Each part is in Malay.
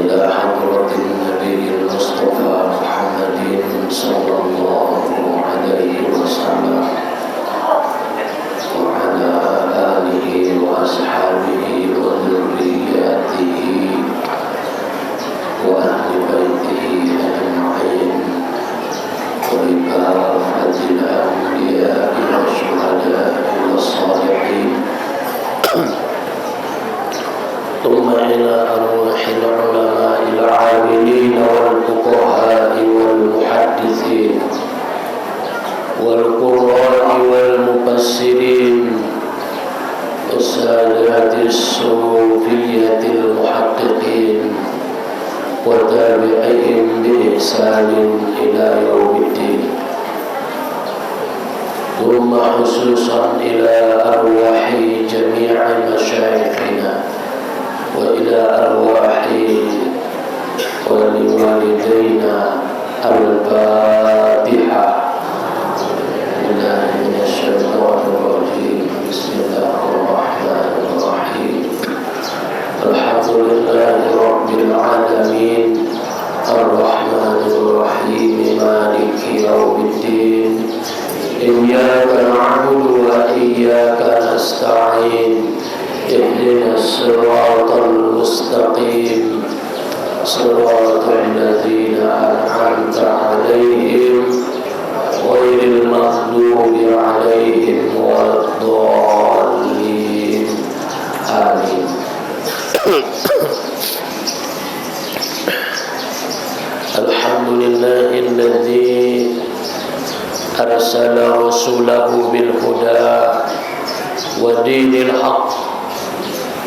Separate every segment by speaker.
Speaker 1: إلى حضرة النبي المصطفى محمد صلى الله عليه وسلم وعلى آله وأصحابه وذرياته وأهل بيته أجمعين وكافة الأنبياء والشهداء والصالحين ثم إلى أرواح العلماء العاملين والفقهاء والمحدثين والقراء والمفسرين والسادات الصوفية المحققين وتابعيهم بإحسان إلى يوم الدين ثم خصوصا إلى أرواح جميع مشايخنا وإلى أرواح ولوالدينا الفاتحة من الشيطان الرجيم بسم الله الرحمن الرحيم الحمد لله رب العالمين الرحمن الرحيم مالك يوم الدين إياك نعبد وإياك نستعين اهدنا الصراط المستقيم صراط الذين أنعمت عليهم غير المغضوب عليهم ولا الضالين آمين. الحمد لله الذي أرسل رسوله بالهدى ودين الحق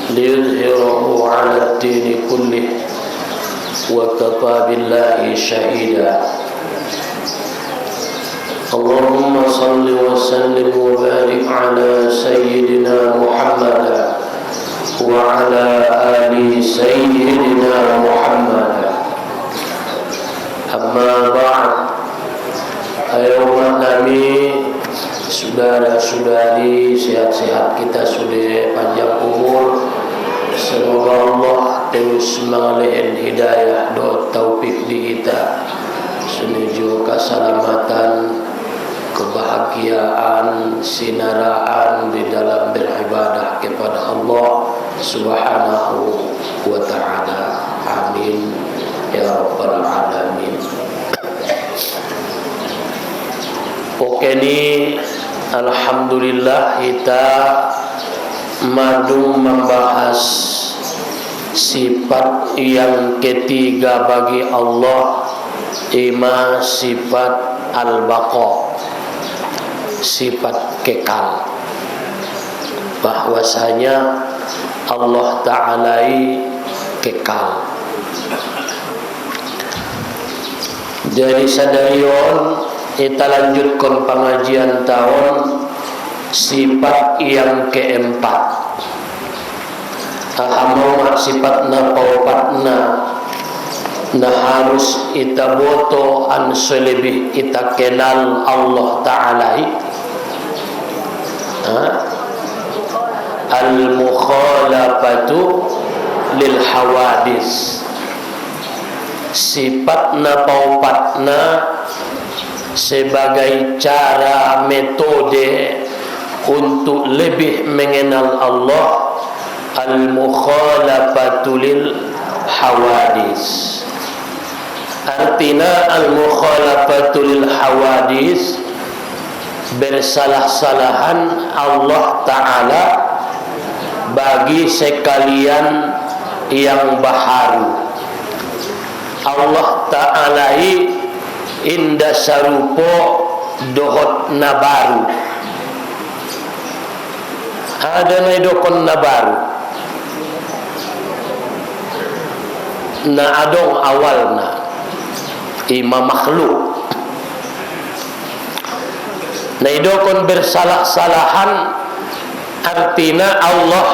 Speaker 1: ليظهره على الدين كله وكفى بالله شهيدا. اللهم صل وسلم وبارك على سيدنا محمد وعلى آل سيدنا محمد. أما بعد، ayo kami saudara-saudari sehat-sehat kita sudah panjang umur. Semoga Allah terus mengalihin hidayah doa taufik di kita menuju keselamatan, kebahagiaan, sinaraan di dalam beribadah kepada Allah Subhanahu wa ta'ala. Amin ya rabbal alamin. Oke ni alhamdulillah kita madu membahas sifat yang ketiga bagi Allah, ima sifat al-baqa, sifat kekal. Bahwasanya Allah Ta'ala kekal. Jadi sadarion kita lanjutkan pengajian tahun sifat yang keempat. Ahamau sifatna paupatna na harus ita boto an selebih ita kenal Allah Ta'ala al-mukhalafatu lil hawadis. Sifatna paupatna sebagai cara metode untuk lebih mengenal Allah, al-mukhalafatu lil hawadis. Artinya al-mukhalafatu lil hawadis, bersalah-salahan Allah Ta'ala bagi sekalian yang baharu. Allah Ta'ala inda sarupo dohot nabaru. Ada na dokon nabaru na adong awalna ima makhluk na idokon bersalah-salahan. Artinya Allah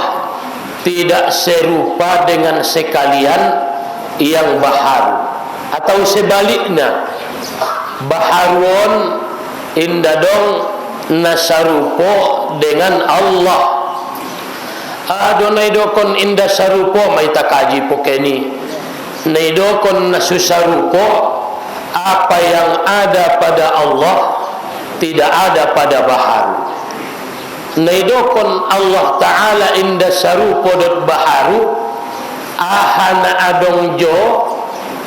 Speaker 1: tidak serupa dengan sekalian yang baharu, atau sebaliknya baharuan indadong nasarupo dengan Allah. Adonai dokon inda sarupo mai takaji pokeni
Speaker 2: Naidokon nasusarupo apa yang ada pada Allah tidak ada pada baharu. Naidokon Allah Ta'ala inda sarupo dot baharu ahana adong jo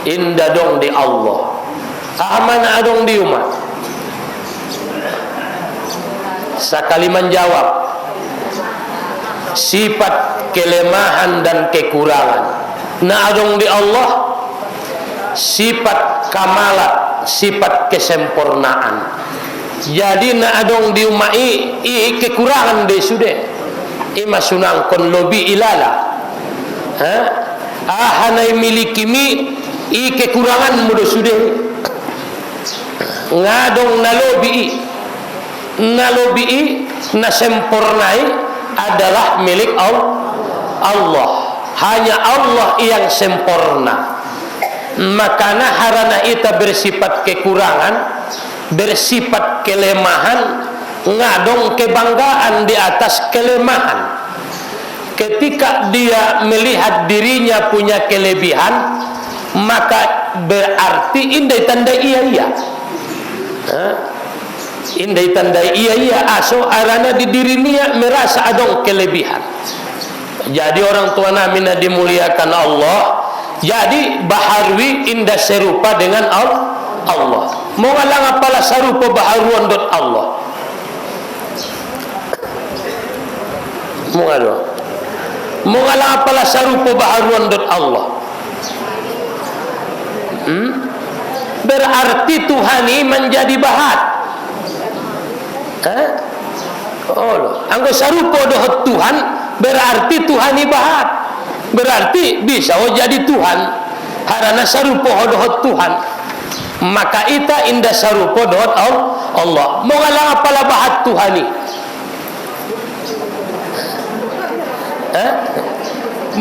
Speaker 2: inda dong di Allah. Ahmana adong di umat. Sakali menjawab sifat kelemahan dan kekurangan. Na adong di Allah sifat kamalat, sifat kesempurnaan. Jadi na adong di umat i kekurangan de sude. Ima sunang kon lobi ilala. Hanai miliki mi i kekurangan mudo sude. Ngadong nalobi na sempurnai adalah milik Allah. Hanya Allah yang sempurna. Makanya harana ita bersifat kekurangan, bersifat kelemahan, ngadong kebanggaan di atas kelemahan. Ketika dia melihat dirinya punya kelebihan, maka berarti indai tanda iya. Indai tanda iya aso arana di dirinya merasa adong kelebihan. Jadi orang tua namina dimuliakan Allah. Jadi baharwi indah serupa dengan Allah. Mau ngalang apalah serupa baharuan dot Allah. Mau ngalang apalah serupa baharuan dot Allah. Berarti Tuhan ini menjadi bahat. Anggo serupa dot Tuhan berarti Tuhan ibahat, berarti bisa jadi Tuhan harana sarupo dohot Tuhan, maka ita indah sarupo dohot Allah. Mau ngalang apalah bahat Tuhan ni?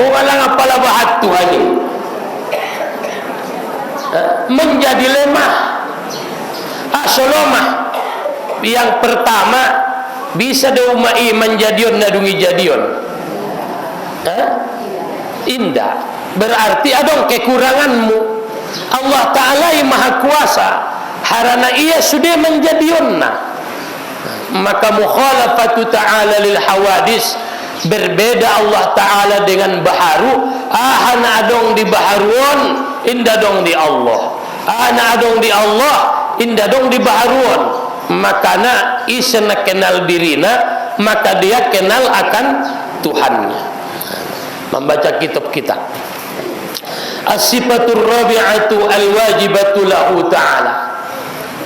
Speaker 2: Mau ngalang apalah bahat Tuhan ni? Menjadi lemah, asolomah. Yang pertama bisa diumai menjadion nadungi jadion. Indah berarti adong kekuranganmu. Allah Ta'ala yang maha kuasa harana ia sudah menjadionna. Maka mukhalafatu ta'ala lil hawadis, berbeda Allah Ta'ala dengan baharu. Ahana adong di baharuan, indah dong di Allah. Ahana adong di Allah, indah dong di baharuan. Makana isena kenal dirina, maka dia kenal akan Tuhannya. Membaca kitab kita. As-sifatur rabi'atu al-wajibatu lahu ta'ala.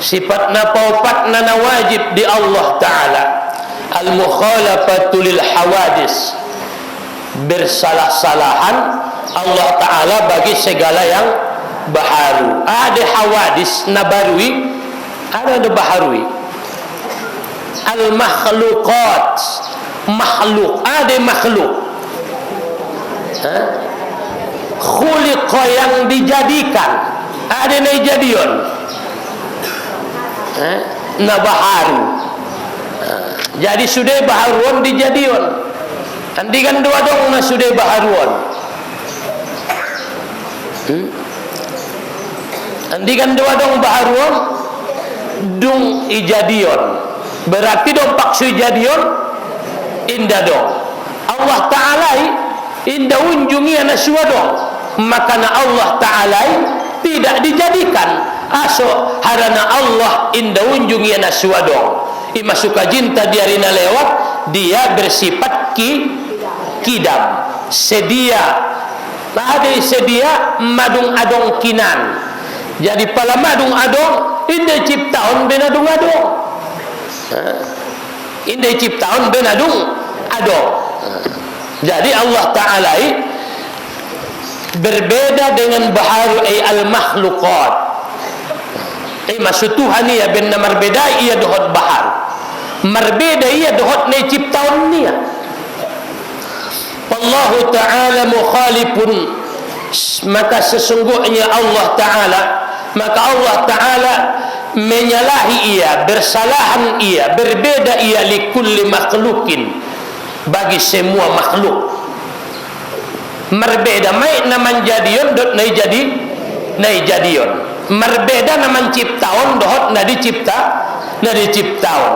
Speaker 2: Sifat napaopat na wajib di Allah Ta'ala. Al-mukhalafatu lil hawadis. Bersalah-salahan Allah Ta'ala bagi segala yang baharu. Ada hawadis nabarwi, ada baharwi. Al-makhluqat, makhluk, ada makhluk. Khuliqa yang dijadikan, ada najadion. Na baharu. Jadi sudah baharuan dijadion. Andikan dua dong na sudah baharuan. Andikan dua dong baharuan dung ijadion. Berarti dong paksu ijadion indah dong. Allah Ta'ala indah unjungi anak dong. Makana Allah Ta'ala tidak dijadikan aso harana Allah indah unjungi anak dong. Ima suka jinta diarina lewat, dia bersifat kidam, sedia. Ada sedia madung adong kinan. Jadi pala madung adong indah ciptaon benadung adong. Indah ciptaon benadung adong. Jadi Allah Ta'ala berbeda dengan baharu al-makhluqat. Maksud Tuhan ia benar berbeda, ia dohot bahar. Berbeda ia dohot ne ciptaun nia. Wallahu Ta'ala mukhalifun. Maka sesungguhnya Allah Ta'ala, maka Allah Ta'ala menyalahi ia, bersalahan ia, berbeda ia likulli makhlukin, bagi semua makhluk. Merbeda mai naman jadion dot nai jadion. Merbeda naman ciptaon dohot na diciptaon.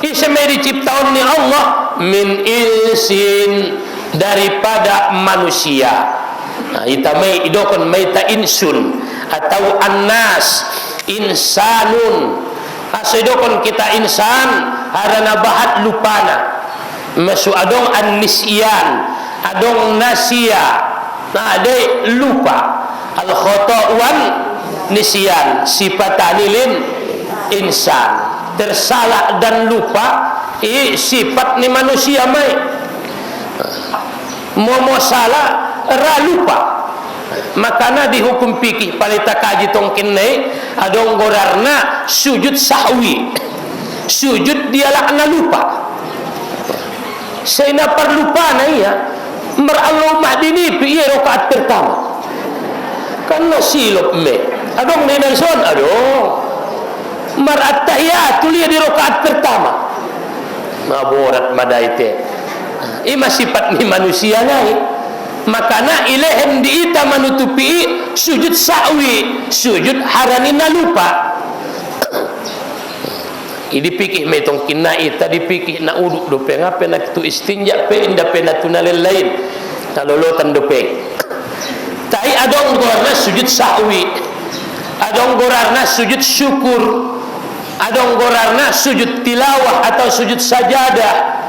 Speaker 2: Isme diciptaon ni Allah min insin, daripada manusia. Nah, ita mai idokon mai ta insun atau annas, insanun. Asidokon kita insan harana bahat lupana. Masu adong an-nisyan, adong nasia. Nah, ada lupa. Al-khata' wan nisyan, sifatani lin insan. Tersalah dan lupa sifat ni manusia mai. Momo salah ra lupa. Makana di hukum fikih palita kaji tongkin nai adong gorarna sujud sahwi. Sujud dia lakna lupa. Saya perlupa na iya. Merallah mahdini pi rakaat pertama. Karena silop me. Adong ni Nelson, adong. Marat tahiyat tulia di rakaat pertama. Maborat madaite. Ima sifat ni manusia nai. Makana ilehen diita manutupi sujud sahwi, sujud haranina lupa. Idi pikir metong kina ita dipikir na uduk dope ngape nak tu istinja pe inda pe na tunalel lain. Talolotan dope. Tai adong gorna sujud sahwi. Adong gorarna sujud syukur. Adong gorarna sujud tilawah atau sujud sajadah.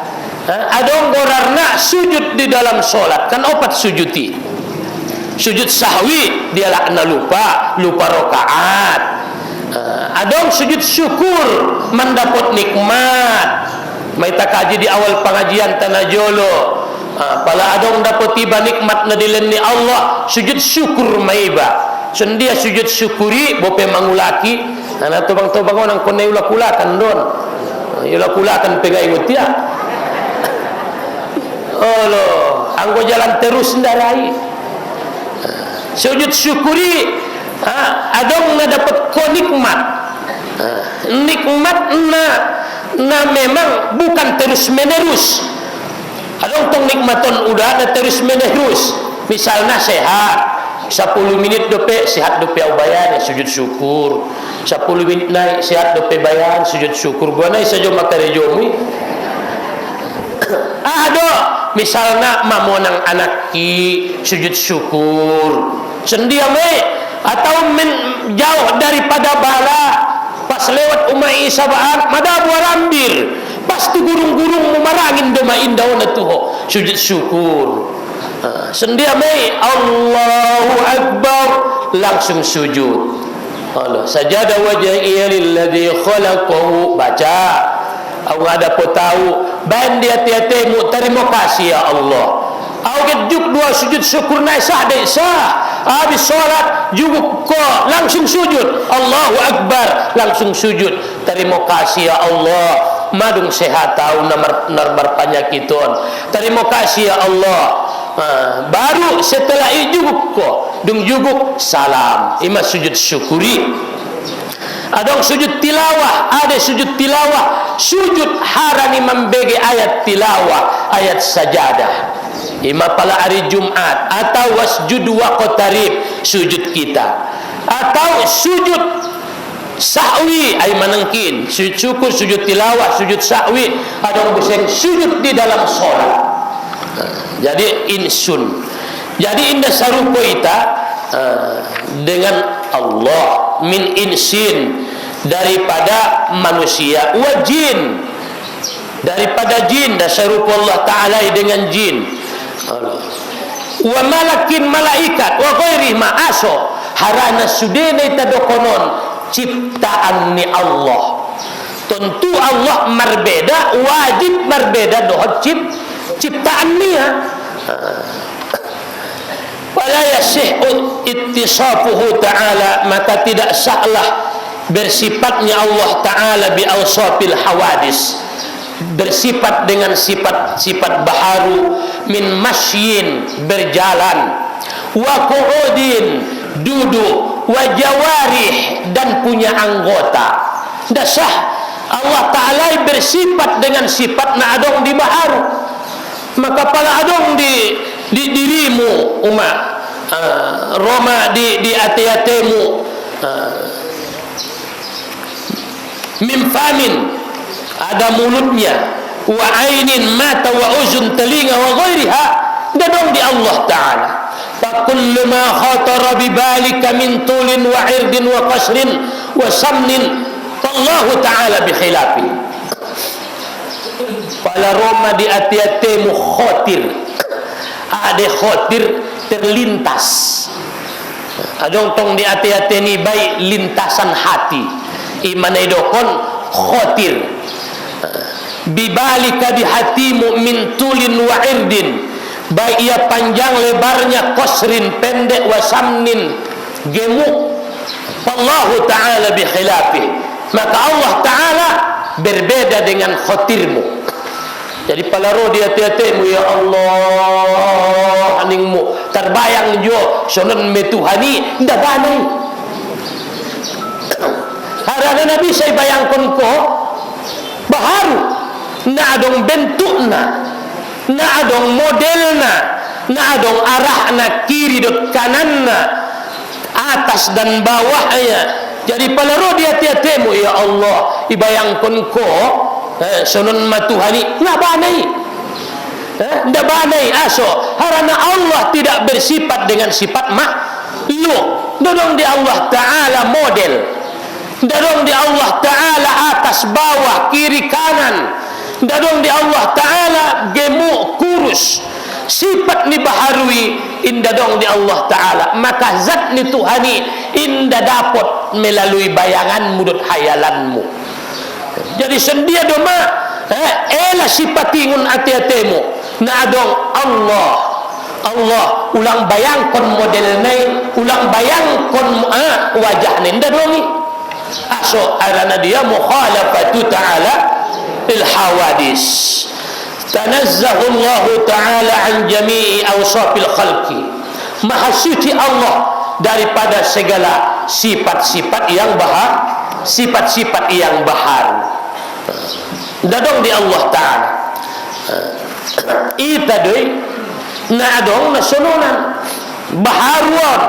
Speaker 2: Adong gorarna sujud di dalam solat. Kan opat sujuti. Sujud sahwi dia lakna lupa rakaat. Adong sujud syukur mendapat nikmat. Maita kaji di awal pengajian tanah jolo. Pala adong dapat tiba nikmat na dilen ni Allah, sujud syukur maiba. Sendia sujud syukuri bope mangulaki. Ana tobang-tobang nang konai ulah-kulakan don. Ulah-kulakan pegai mutia. Olo, anggo jalan terus ndarai. Sujud syukuri adong na dapat ko nikmat. Nikmat na memang bukan terus menerus. Adong tong nikmaton udah na terus menerus. Misalnya sehat 10 menit dope sehat dope ubayan sujud syukur. 10 menit naik sehat dope bayan sujud syukur. Gua naik saja makare jomi. Ado misalnya mamonang anak ki sujud syukur. Sendia me atau jauh daripada bala pas lewat umai sabaan mada buarambir pasti gurung-gurung memarangin doma indah na tuho sujud syukur. Sendia mai Allahu Akbar langsung sujud. Allah sajada wajhi lilladzi khalaqahu baca. Awak ada po tahu ban dia tiate mu terima kasih ya Allah. Awak juk dua sujud syukur naik sah deh sah. Habis solat juga kok langsung sujud. Allahu Akbar langsung sujud. Terima kasih ya Allah. Madung sehat tahu namar penyakitun. Terima kasih ya Allah. Baru setelah itu kok dung juguk salam ima sujud syukuri. Adong sujud tilawah, ada sujud tilawah, sujud harani membege ayat tilawah, ayat sajadah. Ima pala hari Jumat atau wasjud waqtarib sujud kita atau sujud sahwi ay manengkin sujud syukur, sujud tilawah, sujud sahwi adong buseng sujud di dalam sholat. Jadi insun. Jadi indah sarupo ita dengan Allah min insin daripada manusia wa jin daripada jin dan sarupo Allah Ta'ala dengan jin wa malakin malaikat wa ghairi ma aso harana sudene ita dokonon ciptaan ni Allah. Tentu Allah berbeda, wajib berbeda dohot ciptaan dia. Wala yasihhu ittisafuhu ta'ala, maka tidak sahlah bersifatnya Allah Ta'ala bi awsafil hawadis, bersifat dengan sifat-sifat baharu min masyin berjalan wa qu'udin duduk wa jawarih dan punya anggota. Dah sah Allah Ta'ala bersifat dengan sifat na adong di baharu. Maka pala adong di di dirimu umat, Roma di hati-hatimu, min famin, ada mulutnya, wa ainin mata wa uzun, telinga, wa ghairiha, dadong di Allah Ta'ala. Fa kullu ma khatara bi balika min tulin wa irdin wa qasrin wa samnin fallahu Ta'ala bi khilafi. Pala Roma di hati-hatimu khotir, ada khotir terlintas, adong tong di hati-hati ni baik lintasan hati iman edokon khotir bibalika di hatimu min tulin wa irdin, baik ia panjang lebarnya, qasrin pendek, wa samnin gemuk. Wallahu Ta'ala bi khilafi, maka Allah Ta'ala berbeda dengan khotirmu. Jadi palaro di hati-hatimu, ya Allah aningmu terbayang jo sonon metuhani ndak banai. Harana Nabi saya bayangkan ko baharu na adong bentukna, na adong modelna, na adong arahna, kiri dot kananna, atas dan bawahnya. Jadi palaro di hati-hatimu, ya Allah ibayangkan ko sonon matuhani ndak banai, ndak banai aso. Harana Allah tidak bersifat dengan sifat makhluk. Dorong di Allah Ta'ala model, dorong di Allah Ta'ala atas bawah kiri kanan, dorong di Allah Ta'ala gemuk kurus. Sifat ni baharui indah dong di Allah Ta'ala, maka zat ni Tuhani indah dapat melalui bayanganmu dan hayalanmu. Jadi sendia doma ela sipatingun hati-hatimu na adong Allah ulang bayangkan model nai, ulang bayangkan wajah ni nda dongi aso arana dia mukhalafatu ta'ala il hawadis. Tanazzahu Allah Ta'ala an jami'i awsafil khalqi, maha suci Allah daripada segala sifat-sifat yang sifat-sifat yang baharu. Dadong di Allah Ta'ala ita doi na adong na sununan baharuan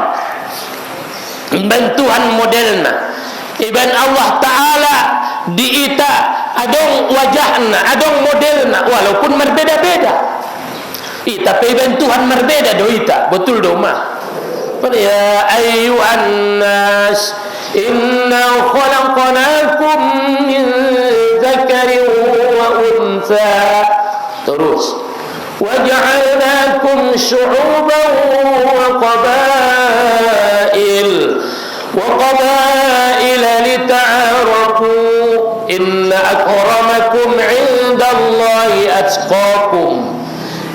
Speaker 2: bantuan modelna iban Allah Ta'ala di ita adong wajahna, adong modelna, walaupun berbeda-beda ita pe bantuan berbeda do ita betul do ma. Ya ayyuhan nas inna khalaqnakum min dzakarin wa untha, terus waja'alnakum syu'uban wa qabail lita'arafu inna akramakum 'indallahi atqakum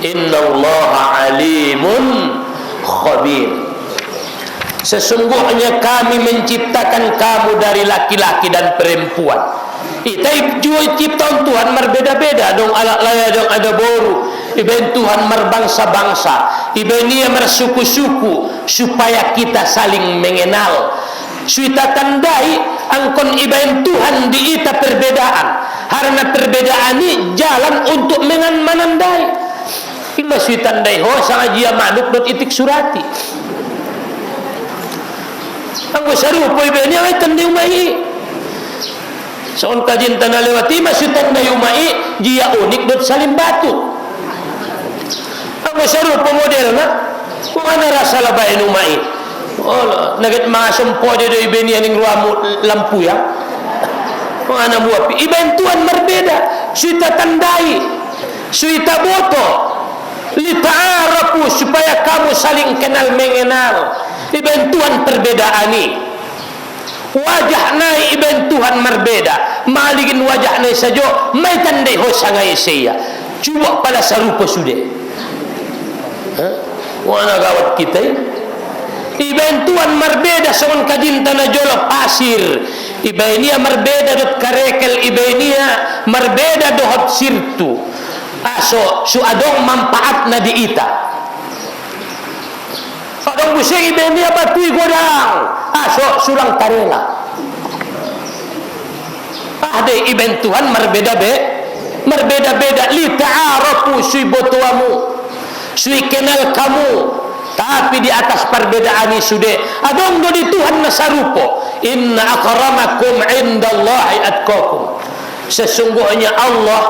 Speaker 2: innallaha alimun khabir. Sesungguhnya kami menciptakan kamu dari laki-laki dan perempuan. Kita juga ciptaan Tuhan berbeda-beda dong, alat laya dong ada boru. Iben Tuhan berbangsa-bangsa, iben ia bersuku-suku supaya kita saling mengenal. Suita tandai angkon iben Tuhan di ita perbedaan. Karena perbedaan ini jalan untuk menandai. Ima suita tandai ho sangat jia manuk dot itik surati. Ang sarupo iben ia tandai umai. Soon kajin tanah lewati masih tandai umai jia unik dot salim batu. Ang sarupo model na kung ana rasa labain umai. Oh, nagit mga sumpo dito iben yang lampu ya. Kung ana buapi iben Tuhan berbeda. Suita tandai, suita boto, lita'arafu supaya kamu saling kenal mengenal. Iben Tuhan perbedaan ini. Wajah nai iben Tuhan berbeda. Maligin wajah nai sajo may tandai ho sangai saya. Cuba pada sarupa sudah. Wana gawat kita iben Tuhan berbeda sangon kadinta na jolo pasir. Ibenia berbeda dot karekel, ibenia berbeda dohot sirtu. Aso su adong manfaat na di ita. Adong busing ibenia batui godang. Aso surang tarela. Ade iben Tuhan berbeda-beda li ta'arafu suibotuamu. sui kenal kamu, tapi di atas perbedaan ini sudah adong do di Tuhan nasarupo. Inna akramakum indallahi atqakum. Sesungguhnya Allah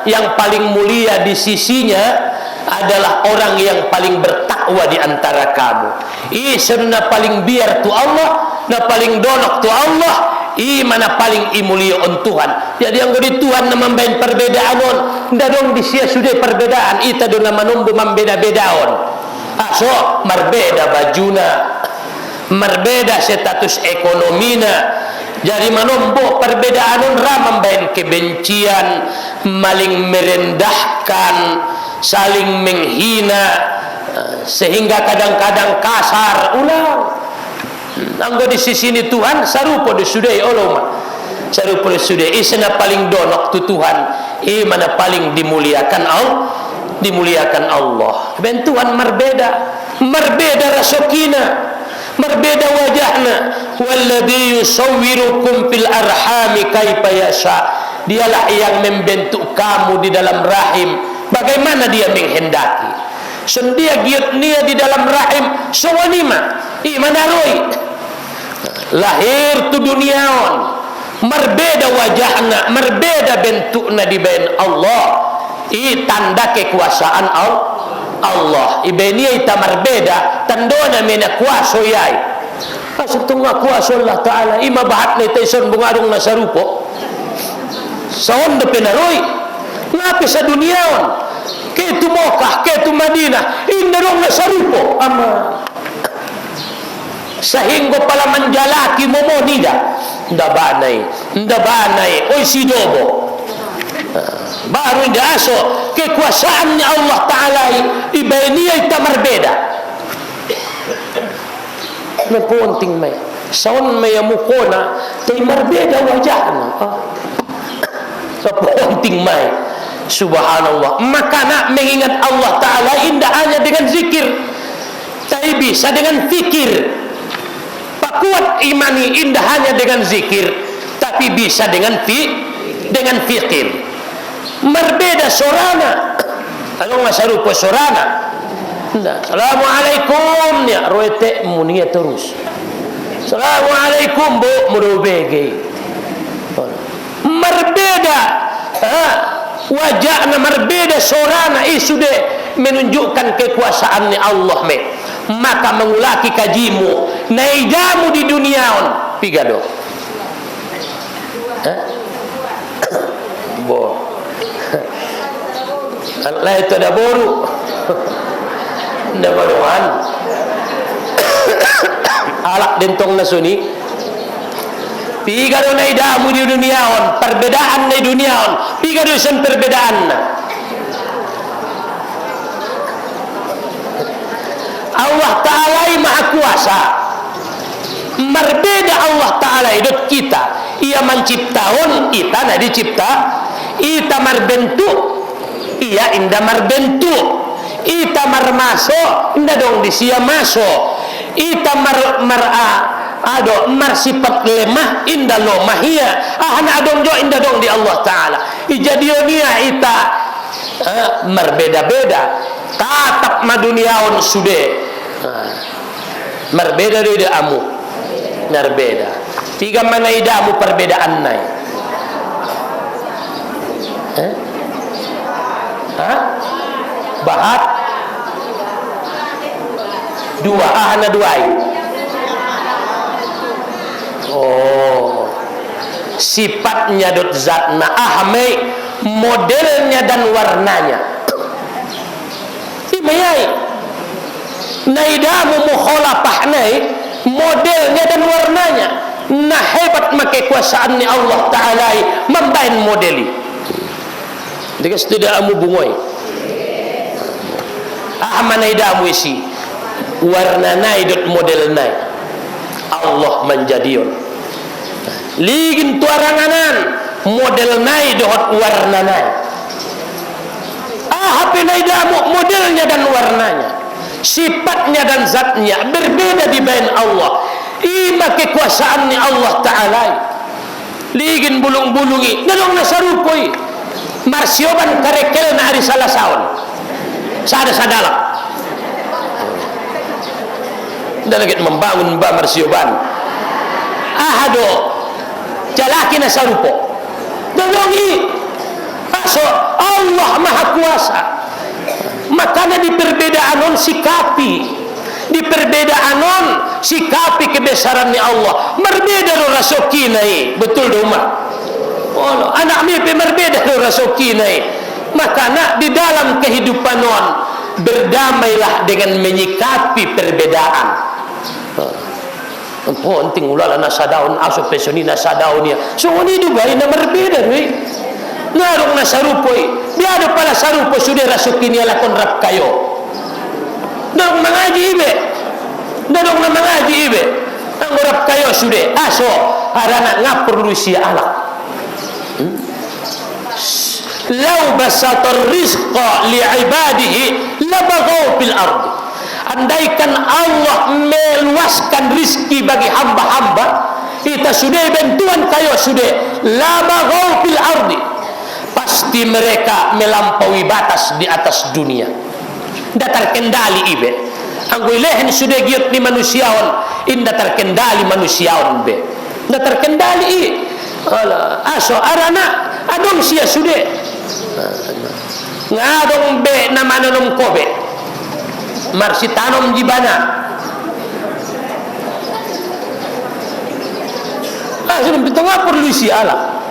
Speaker 2: yang paling mulia di sisinya adalah orang yang paling bertakwa di antara kamu. Isna paling biar tu Allah, na paling donok tu Allah, mana paling mulia on Tuhan. Jadi yang di Tuhan na membain perbedaan on, dadong di sia sudah perbedaan, ita do na manumbu membeda-bedaon. So marbeda bajuna, marbeda status ekonomina. Jadi menumpuk perbedaan membain kebencian, maling merendahkan, saling menghina, sehingga kadang-kadang kasar. Ulang. Anggo di sisi ini Tuhan sarupo di sudai oloma. Sarupo di sudai isna paling donok tu Tuhan, mana paling dimuliakan Allah. Ben Tuhan marbeda rasokina. Berbeda wajahnya. Walladhi yusawwirukum fil arhami kaifa yasha. Dialah yang membentuk kamu di dalam rahim bagaimana dia menghendaki. Sendia giat nia di dalam rahim sawanima imanaroi. Lahir tu duniaon, berbeda wajahnya, berbeda bentuknya di bain Allah. Tanda kekuasaan Allah. Ibenia ita marbeda tandona mena kuaso yai. Asutungga kuaso Allah Taala ima bahat na ita ison bungarong na sarupo. Saon de penaroi. Ngapi sa duniaon. Ketu Mekah, ketu Madinah, indarong na sarupo. Ama. Sehingga pala menjalaki momonida. Ndabanai, oi sidobo. Baru aso kekuasaannya Allah Ta'ala ibainia ita marbeda. Napunting may saon may amukona tay marbeda wajahna. Napunting may subhanallah. Maka nak mengingat Allah Ta'ala indah hanya dengan zikir, tapi bisa dengan fikir. Pakuat imani indah hanya dengan zikir, tapi bisa dengan fikir. Marbeda sorana. Ano nga sarupo sorana? Assalamualaikum ya roete munia terus. Assalamualaikum bu murubege. Marbeda. Wajahna marbeda sorana sudah menunjukkan kekuasaan Allah me. Maka mengulaki kajimu, naidamu di duniaon. Pigado. Bo. Allah itu ada boru. Nda baruan. Alak dentong nasuni. Pigado na idamu di duniaon, perbedaan na duniaon. Pigado sen perbedaan na. Allah Ta'ala Maha Kuasa. Marbeda Allah Ta'ala hidup kita. Ia menciptakan kita na dicipta. Ita marbentuk. Ia indah marbentuk. Ita marmaso indah dong disia maso. Ita marsifat lemah indah lomahia. Hana adong jo indah dong di Allah Ta'ala. Ijadionia ita marbeda-beda. Tatap maduniaon sude. Marbeda dari amu. Marbeda. Tiga mana idamu perbedaan nai. Bahat dua hana duai. Oh, sifatnya dot zatna ahmei, modelnya dan warnanya. Imayai naidamu mukhalafah nai, modelnya dan warnanya. Nah hebat make kuasaannya Allah Ta'ala membain modeli. Dekas tidak amu bungoy. Mana idamu isi warna nai dot model nai. Allah menjadion. Ligin tuaranganan model nai dot warna nai. HP nai damu modelnya dan warnanya, sifatnya dan zatnya berbeda di bain Allah. Ima kekuasaannya Allah Ta'ala. Ligin bulung-bulungi nadong nasarupoi marsioban karekel na ari salah saon. sadala dalagit membangun Mbak Marsioban ahado jalaki na sarupo dalongi aso Allah maha kuasa makanya di perbedaanon sikapi kebesarannya Allah berbeda do rasokinai betul do Umar oh, anak mi berbeda do rasokinai makanya di dalam kehidupan non berdamailah dengan menyikapi perbedaan. Penting ulala nasa daun aso pesoni nasa daun ya. So ini dubai na berbeda we. Ngarong nasa rupoi. Biado pala sarupo sudah rasukin ya lakon rap kayo. Narong mengaji ibe. Narong na mengaji ibe. Ang rap kayo sudah aso harana ngapur lusia alak. Lau basatar rizqa li'ibadihi labaghaw fil ardi. Andaikan Allah meluaskan rizki bagi hamba-hamba, kita sudah bantuan kayo sudah labaghaw fil ardi, pasti mereka melampaui batas di atas dunia. Dah terkendali ibe. Anggo lehen sudah giot ni manusiaon, inda terkendali manusiaon be. Dah terkendali i. Ala aso arana adong sia sudah. Ngadong be nama nanom kobe. Marsi tanom jibana. Sudah pitengah perlu isi Allah.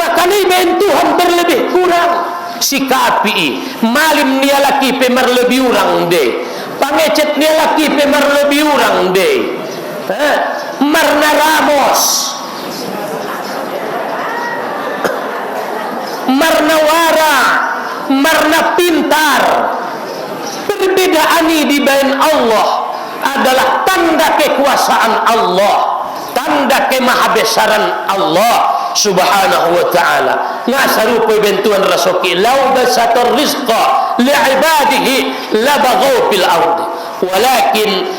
Speaker 2: Makanya bentuhan berlebih kurang sikapi malim nia laki pemar lebih urang de pangecet nia laki pemar lebih urang de marna ramos marna wara marna pintar. Perbedaan ini di bain Allah adalah tanda kekuasaan Allah, tanda kemahabesaran Allah subhanahu wa ta'ala. Ngasarupoy bentuan rasoki law basatar rizqa li'ibadihi labaghaw fil ardi walakin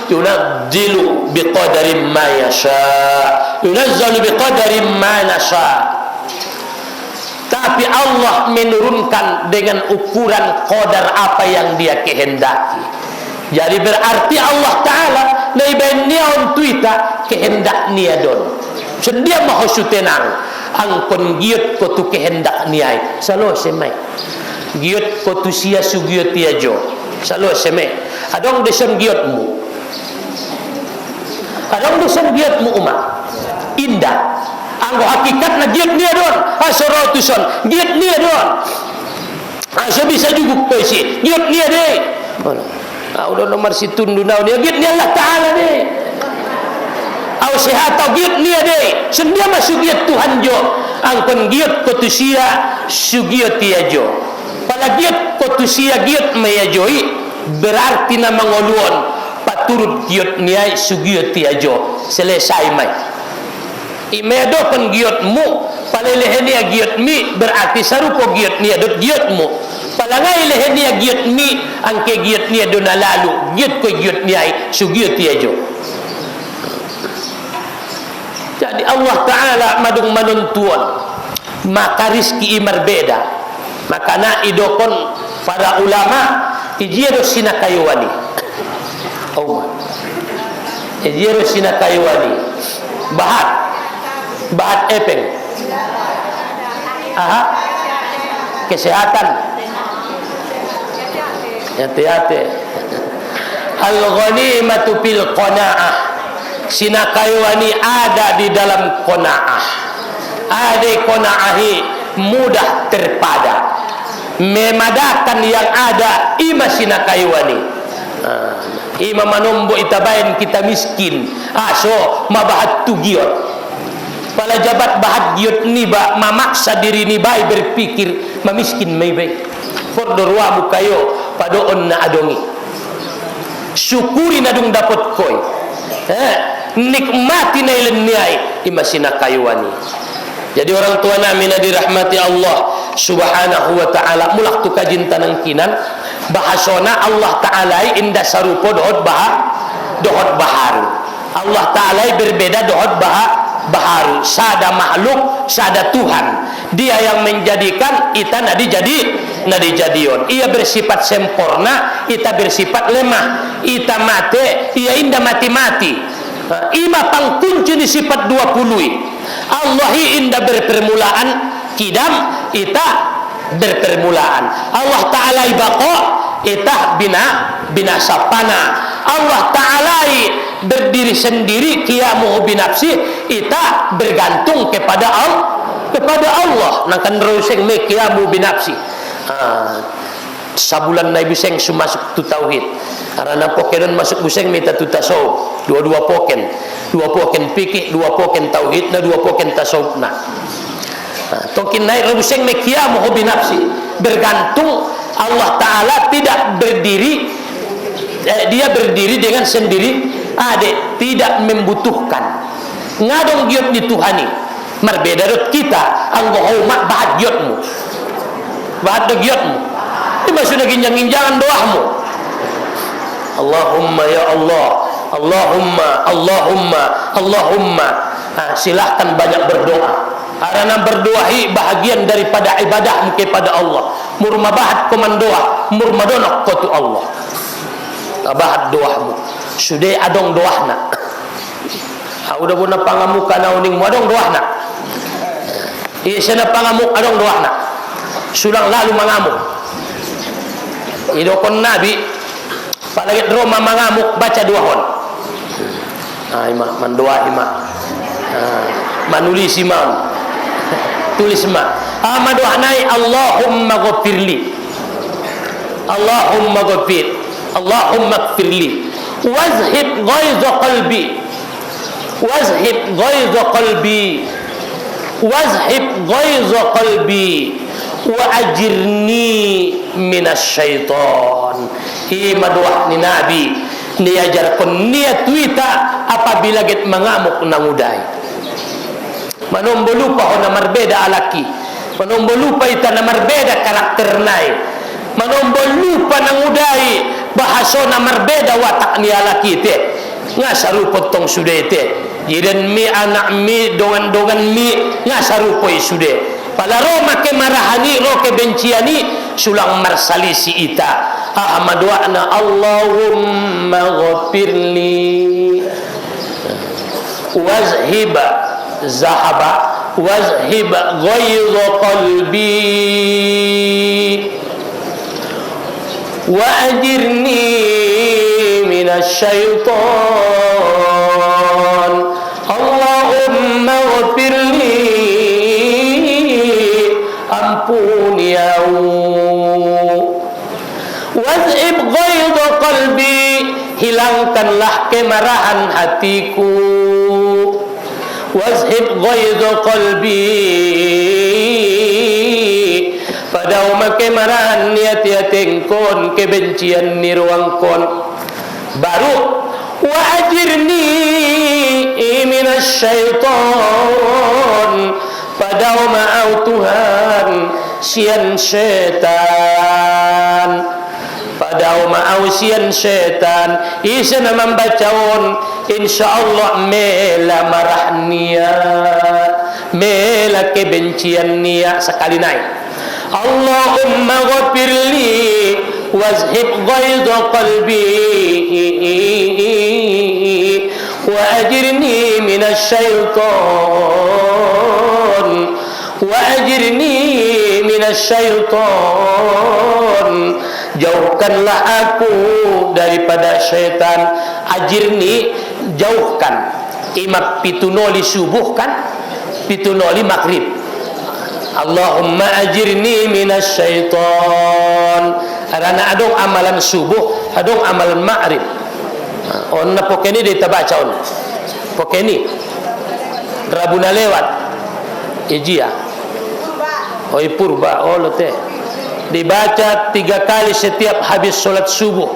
Speaker 2: yunazzilu biqadarin ma yasha yunazzalu biqadarin ma nasha. Tapi Allah menurunkan dengan ukuran qadar apa yang dia kehendaki. Jadi berarti Allah Ta'ala naibain niaon tuita kehendak niadon. Sendia maho sutenang angkon giot ko tu kehendak niai. Salo semai. Giot ko tu sia sugiot tiajo. Salo semai. Adong desan giotmu. Adong desan giotmu umat. Indah. Anggo hakikat na giat niya doon asoro tuson giat niya doon asa bisa juga pesi giat niya deh udah nomor si tundu naon dia giat niya Allah Ta'ala deh au sehat au giat niya deh sendia masuk giat Tuhan jo angkon giat kotusia sugiat tiya jo pala giat kotusia giat maya joi berarti na mangoluon paturut giat niya sugiat tiya jo selesai mai imedo kan giotmu palelehenia giotmi berarti sarupo giotnia dot giotmu palangai lehenia giotmi angke giotnia dona lalu giot ko giotnia su gioti ajo. Jadi Allah Ta'ala madung manuntuan maka rizki imar beda makana idokon para ulama ijiero sinakayuani ijiero sinakayuani bahat epeng kesehatan hati-hati al-ghanimatu fil qanaah sinakayuani ada di dalam qanaah ada qanaahi mudah terpada memadakan yang ada ima sinakayuani ima manombo itabain kita miskin aso mabahat tugiot pala jabat bahat giot niba mamaksa diri nibai berpikir mamiskin maybe pordorwa bukayo padoon na adongi syukuri nadung dapat koy nikmati na ilan niyay imasina kayuani. Jadi orang tua namin na dirahmati Allah subhanahu wa ta'ala mulak tu kajinta ng kinan bahasona Allah ta'ala inda sarupo dohod baharu Allah ta'ala berbeda dohod baharu sada makhluk sada Tuhan. Dia yang menjadikan ita nadi jadion. Ia bersifat sempurna, ita bersifat lemah. Ita mate, ia indah mati-mati. Ima pangkunci di sifat 20. Allahi indah berpermulaan, kidam ita berpermulaan. Allah Ta'ala ibaqo, ita binasapana. Allah Ta'ala berdiri sendiri, qiyamuhu binafsi, ita bergantung kepada Allah. Nangkan ruseng me qiyamu binafsi. Sabulan naik buseng masuk tu tauhid. Karena pokenan masuk buseng minta tu tasawuf. Dua poken fikih, 2 poken tauhid, 2 poken tasawuf. Tokin naik buseng me qiyamuhu binafsi, bergantung. Allah Ta'ala tidak berdiri, dia berdiri dengan sendiri. Tidak membutuhkan. Ngadong giot ni Tuhani. Marbeda dot kita. Anggo mak bahad giotmu. Bahad giotmu. Ini maksudnya ginjang-ginjangan doamu. Allahumma ya Allah. Allahumma. Silahkan banyak berdoa. Karena berdoa bahagian daripada ibadah kepada Allah. Murmabahat komandoa, murmadonok kotu Allah. Bahat doamu. Sudah adong doahna. Udah puna pangamuka nauning mu adong doahna. Iya sana pangamuk adong doahna. Sulang lalu mangamuk. Idokon Nabi palagi Roma mangamuk baca doahon. Ima mandoa ima. Manulis imam. Tulis ma. Madoanai Allahumma ghafirli. Allahumma ghafir. Allahumma ghafirli. Wazhib ghaiza qalbi. Wazhib ghaiza qalbi. Wazhib ghaiza qalbi. Wa ajirni minasyaitan. Ima doa ni Nabi niajarkan niat wita apabila get mengamuk nangudai. Manombo lupa hona marbeda alaki. Manombo lupa ita na marbeda karakter nai. Manombo lupa nangudai bahasona marbeda watak ni alaki te. Ngasarupot tong sude te. Jiren mi anak mi dongan-dongan mi ngasarupoi sude. Pala Roma ke marahani ro ke benciani sulang marsalisi ita. Ahmadu'ana Allahumma ghafirli. Wazhiba zahaba wazhib ghaiza qalbi wa ajirni minasyaitan. Allahumma ghafirli, ampuni ya Allah. Wazhib ghaiza qalbi, hilangkanlah kemarahan hatiku. Wazhib ghaiza qalbi, pada umat kemarahan niat yatingkon, kebencian ni ruangkon. Baru wa ajirni minasyaitan, pada umat Tuhan sian setan. Pada ma'ausian setan isana membacaon insyaallah mela marahnia, mela kebencian nia sekali naik. Allahumma ghafirli wazhib ghaiza qalbi wa ajirni minasyaitan, wa ajirni minasyaitan. Jauhkanlah aku daripada syaitan. Ajirni, jauhkan. Imam pitunoli subuh kan, pitunoli maghrib. Allahumma ajirni minasyaitan. Karena adong amalan subuh, adong amalan maghrib. Onna pokeni dia baca on. Pokeni Rabuna lewat ijia. Oi purba olote. Dibaca 3 kali setiap habis solat subuh.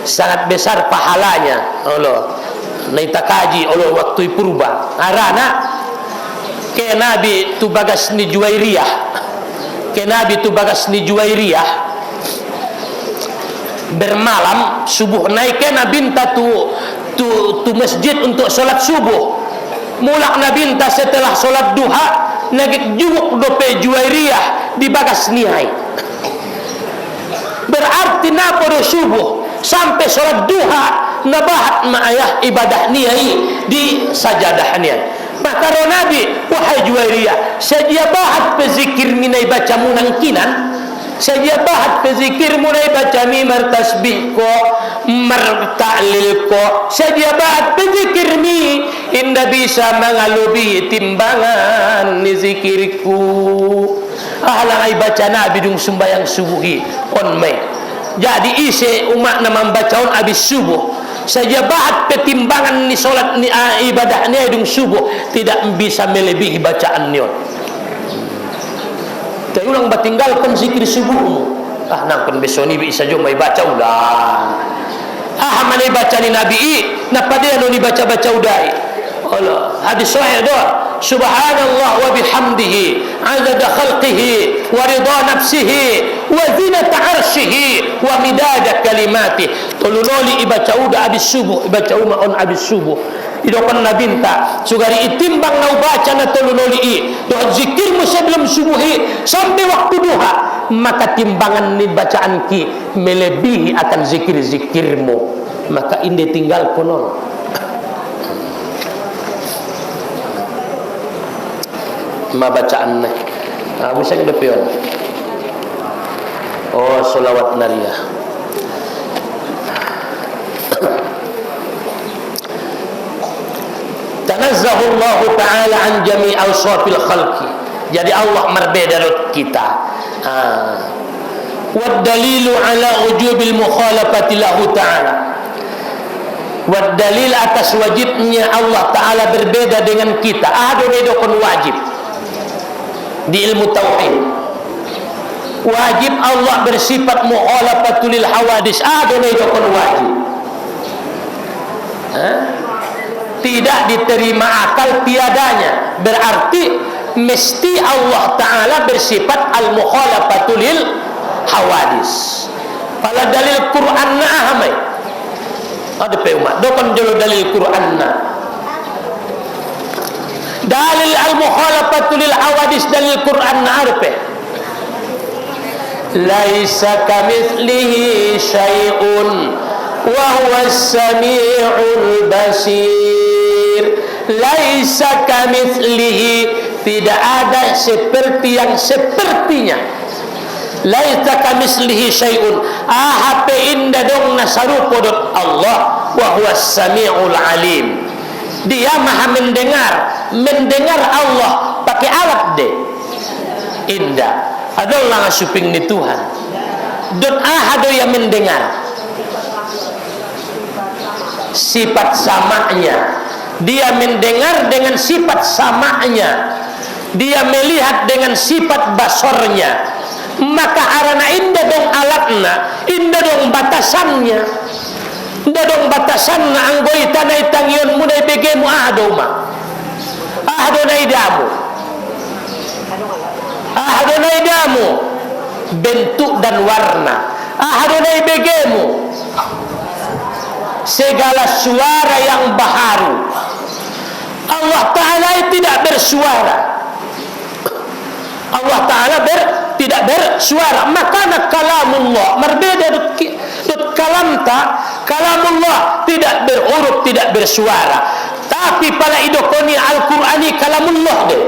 Speaker 2: Sangat besar pahalanya. Allah naita kaji Allah waktu purba. Arana ke Nabi tu bagas ni Juwairiyah. Ke Nabi tu bagas ni Juwairiyah bermalam subuh naik ke Nabi minta tu masjid untuk solat subuh. Mulak Nabi minta setelah solat duha nagik jumuk dope Juwairiyah di bagas nihai. Berarti napa do subuh sampai sholat duha nabahat ma'ayah ibadah nihai di sajadah nihai. Maka Nabi, wahai Juwairiyah, saja bahat pezikir minai baca munangkinan, saja bahat pezikir munai baca mimar tasbih ko, marta'lil ko, saja bahat pezikir mi indah bisa mengalubi timbangan ni zikirku. Ahalang ay baca Nabi dung sembayang subuhi on may. Jadi isi umat nama membaca on abis subuh. Saja bahat ketimbangan ni solat ni ibadah ni dung subuh tidak bisa melebihi bacaan ni. Tapi ulang batinggalkan zikir subuhmu. Nangkan besok ni bisa jom mai baca ulang. Mana baca ni Nabi napa dia ni baca-baca udai. Allah hadis sahih doa. Subhanallah wa bihamdihi adada khalqihi wa ridha nafsihi wa zinata arshihi wa midada kalimati. Tolunoli ibaca udah habis subuh, ibaca on habis subuh. Idokon nabinta sugari itimbang na baca na tolunoli doa zikirmu sebelum subuhi sampai waktu duha, maka timbangan ni bacaan ki melebihi akan zikir-zikirmu, maka inde tinggal konon. Ma bacaan na bisa kita pion. Oh solawat nariyah. Tanazzahu Allah Ta'ala an jami' awsafil khalqi. Jadi Allah berbeda dari kita. Wad dalilu ala ujubil mukhalafati lahu ta'ala. Wad dalil atas wajibnya Allah Ta'ala berbeda dengan kita. Ada bedokon wajib di ilmu tauhid. Wajib Allah bersifat mukhalafatul hawadis. Ada bedokon wajib. Tidak diterima akal tiadanya. Berarti mesti Allah Ta'ala bersifat al-mukhalafatul hawadis. Pada dalil Quran na ahamai ada pe umat dokon jolo dalil Quran na dalil al-mukhalafatul hawadis dalil Quran na arpe laisa kamitslihi syai'un wa huwa as-sami'ul basir. Laisa kamitslihi, tidak ada seperti yang sepertinya. Laisa kamitslihi syai'un, hape inda dong nasarupo dot Allah wa huwa as-sami'ul alim. Dia maha mendengar Allah pakai alat de indah adalah ngasuping ni Tuhan dot ahado yang mendengar sifat samanya. Dia mendengar dengan sifat samanya, dia melihat dengan sifat basornya. Maka arana indah dong alatna, indah dong batasannya, indah dong batasanna anggoi tanai tangion munai begemu ahadoma ahadonai damu ahadonai damu bentuk dan warna ahadonai begemu segala suara yang baharu. Allah Ta'ala tidak bersuara. Allah Ta'ala tidak bersuara. Maka kalamullah berbeda dut kalamta. Kalamullah tidak berhuruf, tidak bersuara. Tapi pada idokoni Al-Qur'ani kalamullah de.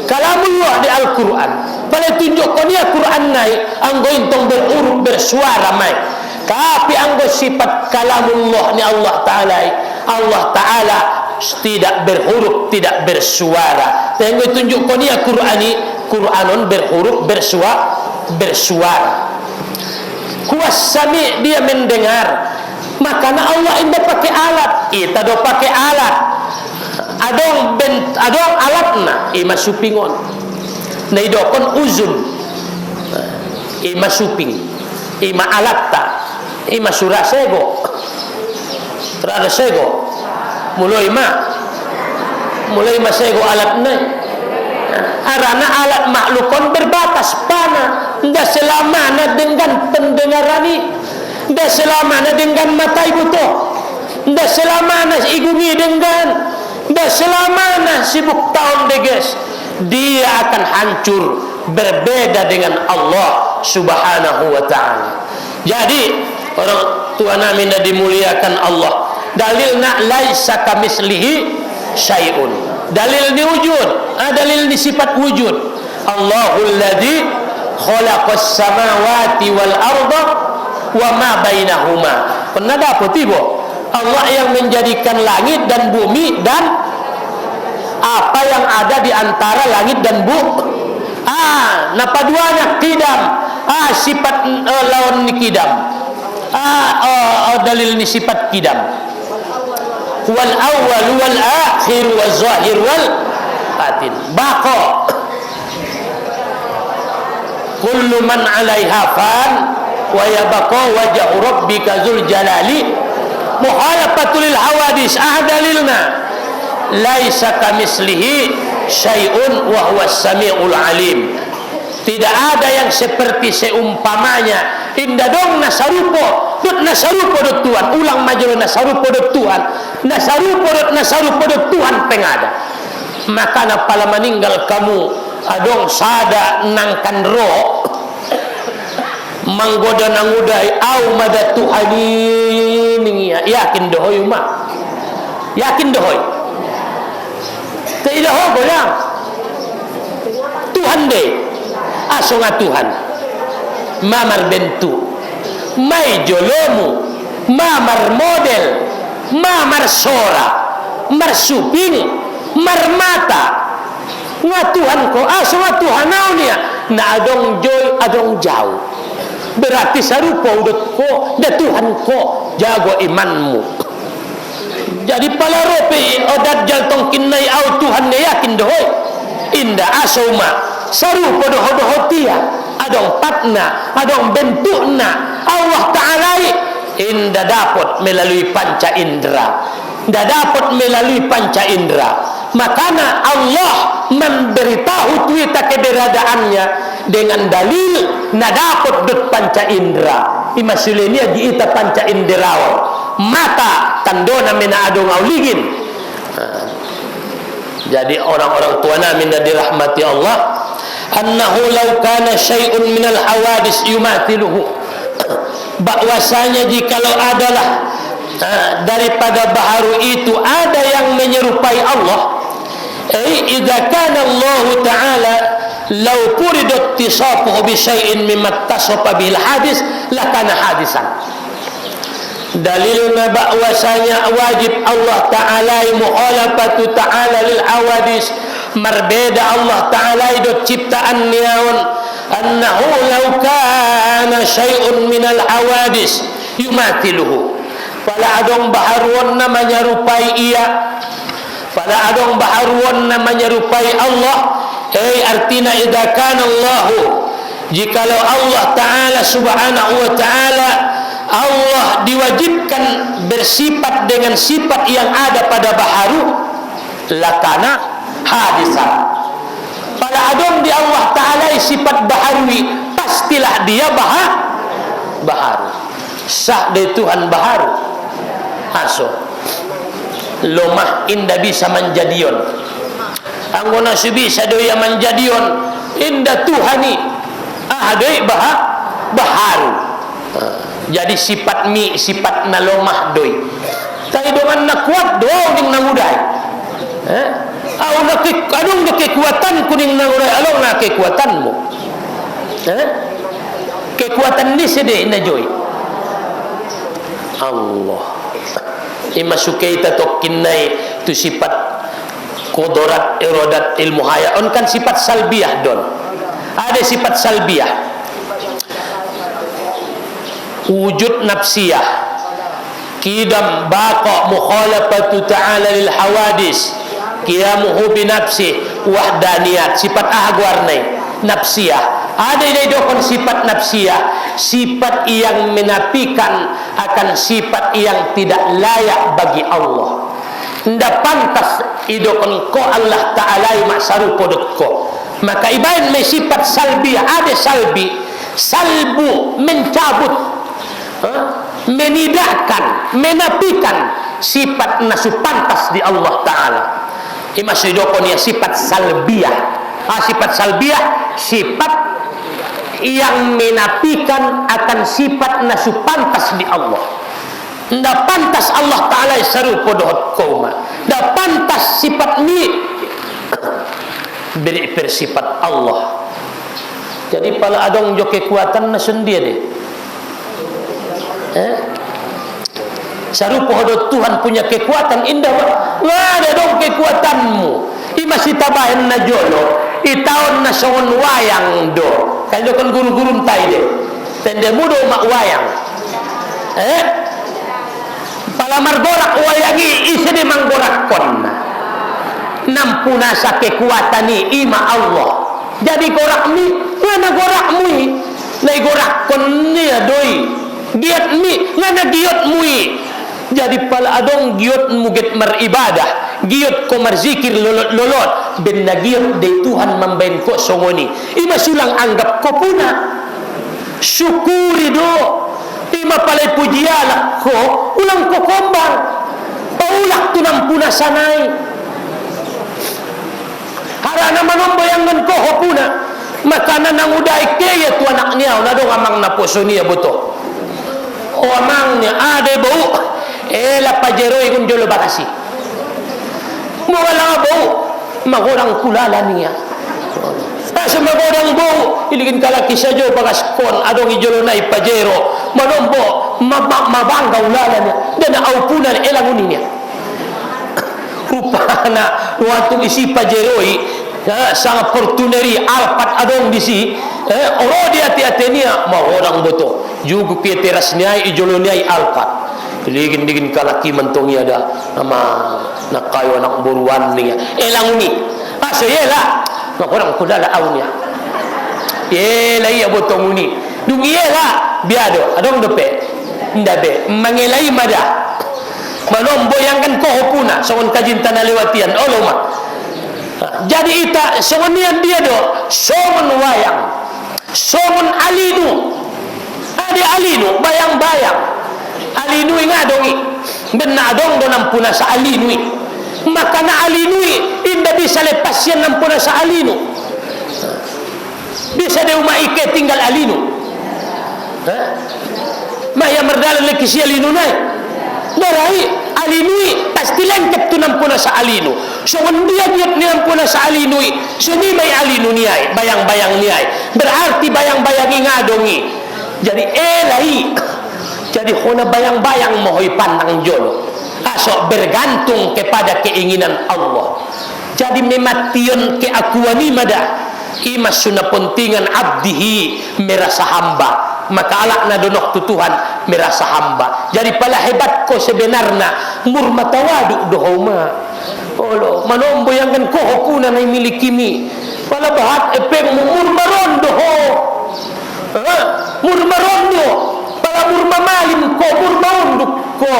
Speaker 2: Kalamullah di Al-Qur'an. Pada tunjukoni Al-Qur'an naik anggoin tong berhuruf bersuara mai. Tapi anggo sifat kalamullah ni Allah Ta'ala. Allah Ta'ala tidak berhuruf, tidak bersuara. Tengok tunjuk ni Qur'anon berhuruf bersuara. Kuas sami, dia mendengar. Makanya Allah indah pakai alat. Ita do pakai alat. Adong alatna ima supingon. Na idokon uzun. Ima suping. Ima alatta. Ima surah sego. Terada sego. Mulai ma sego alat nai. Arana alat makhlukon berbatas pana. Nda selamana dengan pendengarani. Nda selamana dengan mata ibu to. Nda selamana igungi dengan Dan selama sibuk tahun deges, dia akan hancur, berbeda dengan Allah Subhanahu wa ta'ala. Jadi orang tua namin dimuliakan Allah, dalilna laisa kamislihi syai'un. Dalil ni wujud, dalil ni sifat wujud. Allahul ladzi khalaqas samawati wal arda wa ma bainahuma. Pernah dapat tiba? Allah yang menjadikan langit dan bumi dan apa yang ada di antara langit dan bumi. Napa duanya kidam. Sifat lawan ni kidam. Dalil ni sifat kidam. Wal awwal wal akhir wal zahir wal batin. Baqa. Kullu man 'alaiha fan wa yabqa wajhu rabbika dzul jalali muhalafatul hawadis. Dalilna laisa kamislihi syai'un wa huwas samiul alim. Tidak ada yang seperti seumpamanya. Indah dong nasarupo dot nasarupo dot Tuhan. Ulang majul nasarupo dot Tuhan. Nasarupo dot Tuhan pengada. Maka napala meninggal kamu adong sada nangkan roh manggoda nangudai au mada Tuhani ningia. Yakin dohoy mak. Yakin dohoy. Tidak ho goyang. Tuhan deh. Asonga Tuhan. Mamar bentu. Mai jolomu. Mamar model. Mamar sora. Mar suping. Mar mata. Nga Tuhan ko. Asonga Tuhan naunia. Na adong joy adong jauh. Berarti sarupa udut ko. Da Tuhan ko. Jago imanmu. Jadi pala rope odat jaltong kinai au Tuhan ne yakin dohoy. Indah asoma sarupa doho tia adong patna adong bentukna Allah Ta'ala indah dapat melalui panca indera. Ndak dapat melalui panca indera. Makanya Allah memberitahu kita keberadaannya dengan dalil na dapat dut panca indera. Imasulenia diita panca indera. Mata tandona mena adong auligin. Jadi orang-orang tua namin na dirahmati Allah, annahu law kana syai'un minal hawadis yumathiluhu. Bahwasanya jikalau adalah daripada baharu itu ada yang menyerupai Allah, idza kana Allah Ta'ala law furidat tisafuhu bi syai'in mimma tasafa bil hadis lakana hadisan. Dalilnya bahwasanya wajib Allah Ta'ala muhalafatu Ta'ala lil hawadis, berbeda Allah Ta'ala itu ciptaan niaun. Annahu law kana syai'un minal hawadis yumathiluhu. Pada adong baharuan namanya rupai ia. Pada adong baharuan namanya rupai Allah. Artinya idza kana Allah, jikalau Allah Ta'ala subhanahu wa ta'ala Allah diwajibkan bersifat dengan sifat yang ada pada baharu, lakana hadisan. Pada adong di Allah Ta'ala sifat baharui, pastilah dia baharu. Sah dari Tuhan baharu. Aso lomah indah bisa menjadion. Anggona bisa doya menjadion indah Tuhani. Doi baharu. Jadi sifat sifat nalomah doi. Tapi dengan nak kuat doa ning nangudai. Nak adong kekuatan kuning nangudai along na kekuatanmu. Kekuatan ni sede na joy. Allah. Imasukai tatok kinai tu sifat kodorat irodat ilmu hayaon kan sifat salbiah don. Ada sifat salbiah. Wujud nafsiyah, kidam baqa mukhalafatu Ta'ala lil hawadis, qiyamuhu bi nafsi wahdaniyat. Sifat ahwarnai nafsiyah. Ada ini dokon sifat nafsiyah, sifat yang menafikan akan sifat yang tidak layak bagi Allah. Ndak pantas idokon ko Allah Ta'ala maksaru podokko. Maka ibain me sifat salbiyah. Ada salbi, salbu mencabut. menidakan, menafikan sifat nasu pantas di Allah Ta'ala. Maksudnya sifat salbiyah. Sifat salbiyah, sifat yang menafikan akan sifat nasu pantas di Allah. Ndak pantas Allah Ta'ala serupa dohot kauma. Ndak pantas sifat ni beri bersifat Allah. Jadi pala adong jo kekuatan na sendiri. Serupa hodot Tuhan punya kekuatan indah. Nggak ada dong kekuatanmu. Masih tabahan na jolo. Itaon na songon wayang do. Kalau kan guru-guru entai deh. Tende mudo mak wayang. Palamar gorak wayangi isi di manggorak kon. Nampuna sa kekuatan ni ima Allah. Jadi gorak mi, mana gorak mui? Nai gorak kon ni adoi. Giat mi, mana giat mui? Jadi pala adong giat muget meribadah, giat ko marzikir lolot, ben nagiat de Tuhan mamben ko songoni. Ima sulang anggap ko puna. Syukuri do. Ima palay pujialak ko, ulang ko kombang. Paulak tu nampuna sanay. Harana manombayangkan ko hopuna. Makanan nang uday kaya tu anak niya, nadong amang napuso niya buto. O amang niya, ade bau. La pajero ikun jolo bakasi. Mga lang bau, magorang kulala niya. Sa magorang bau, iligin kalaki sa jo bagas kon, adong ijolo na ipajero. Manombo, mabangga ulala niya. Dan aupunan elangunin niya. Rupana, waktu isi pajeroi, sangat fortuneri alpat adong disi. Oro dia tiatenia mau orang boto. Juga pia teras niai ijolo niai alpat. Ligin kalaki mentongi ada nama nak kayu anak buruan ni. Elanguni. Sayela. Nak orang kudala aunya. Yela iya botong uni. Dungiela biado adong dope. Ndabe mangelai mada. Manomboyangkan ko hopuna songon kajinta na lewatian oloma. Jadi ita songonian dia do songon wayang. Songon alinu. Ade alinu bayang-bayang. Alinui ngadongi. Benar dong do nampuna sa alinui. Maka na alinui inda bisa lepas yan nampuna sa alinu. Bisa de umaike tinggal alinu. Maya merdalan leki si alinu nai. Darai alinui pasti lengkap tu nampuna sa alinu. So dia niat nampuna sa alinui. So ni may alinu niay, bayang-bayang niay. Berarti bayang-bayangi ngadongi. Jadi elai. Jadi hona bayang-bayang mohoi pandang jolo. So bergantung kepada keinginan Allah. Jadi memation keakuani mada. Ima suna pentingan abdihi merasa hamba. Maka alak na donok tu Tuhan merasa hamba. Jadi pala hebat ko sebenarnya murma tawadu dohoma. Olo manombo yang kan ko hokuna na miliki mi. Pala bahat epeng murma rondo ho. Murma rondo. Pala murma malim ko murma unduk ko.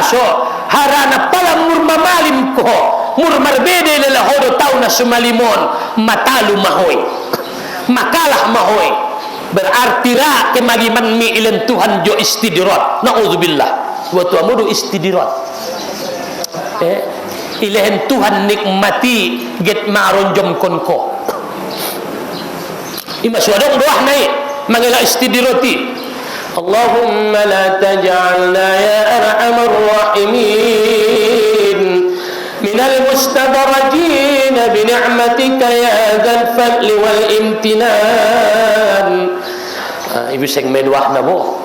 Speaker 2: So harana pala murma malim ko. Murmar bede lela hodo tau na sumalimon matalu mahoy. Makalah mahoy. Berarti ra kemagiman mi ilen Tuhan jo istidirat. Na'udzubillah. Wa tuamudu istidirat. Ilehen Tuhan nikmati get ma'aron jom konko. Ima suadong doah naik mangila istidirati. Allahumma la taj'alna ya arhamar rahimin minal mustadrajin bi ni'matika ya dzal fadli wal imtinan. Ibu segmen wah namo.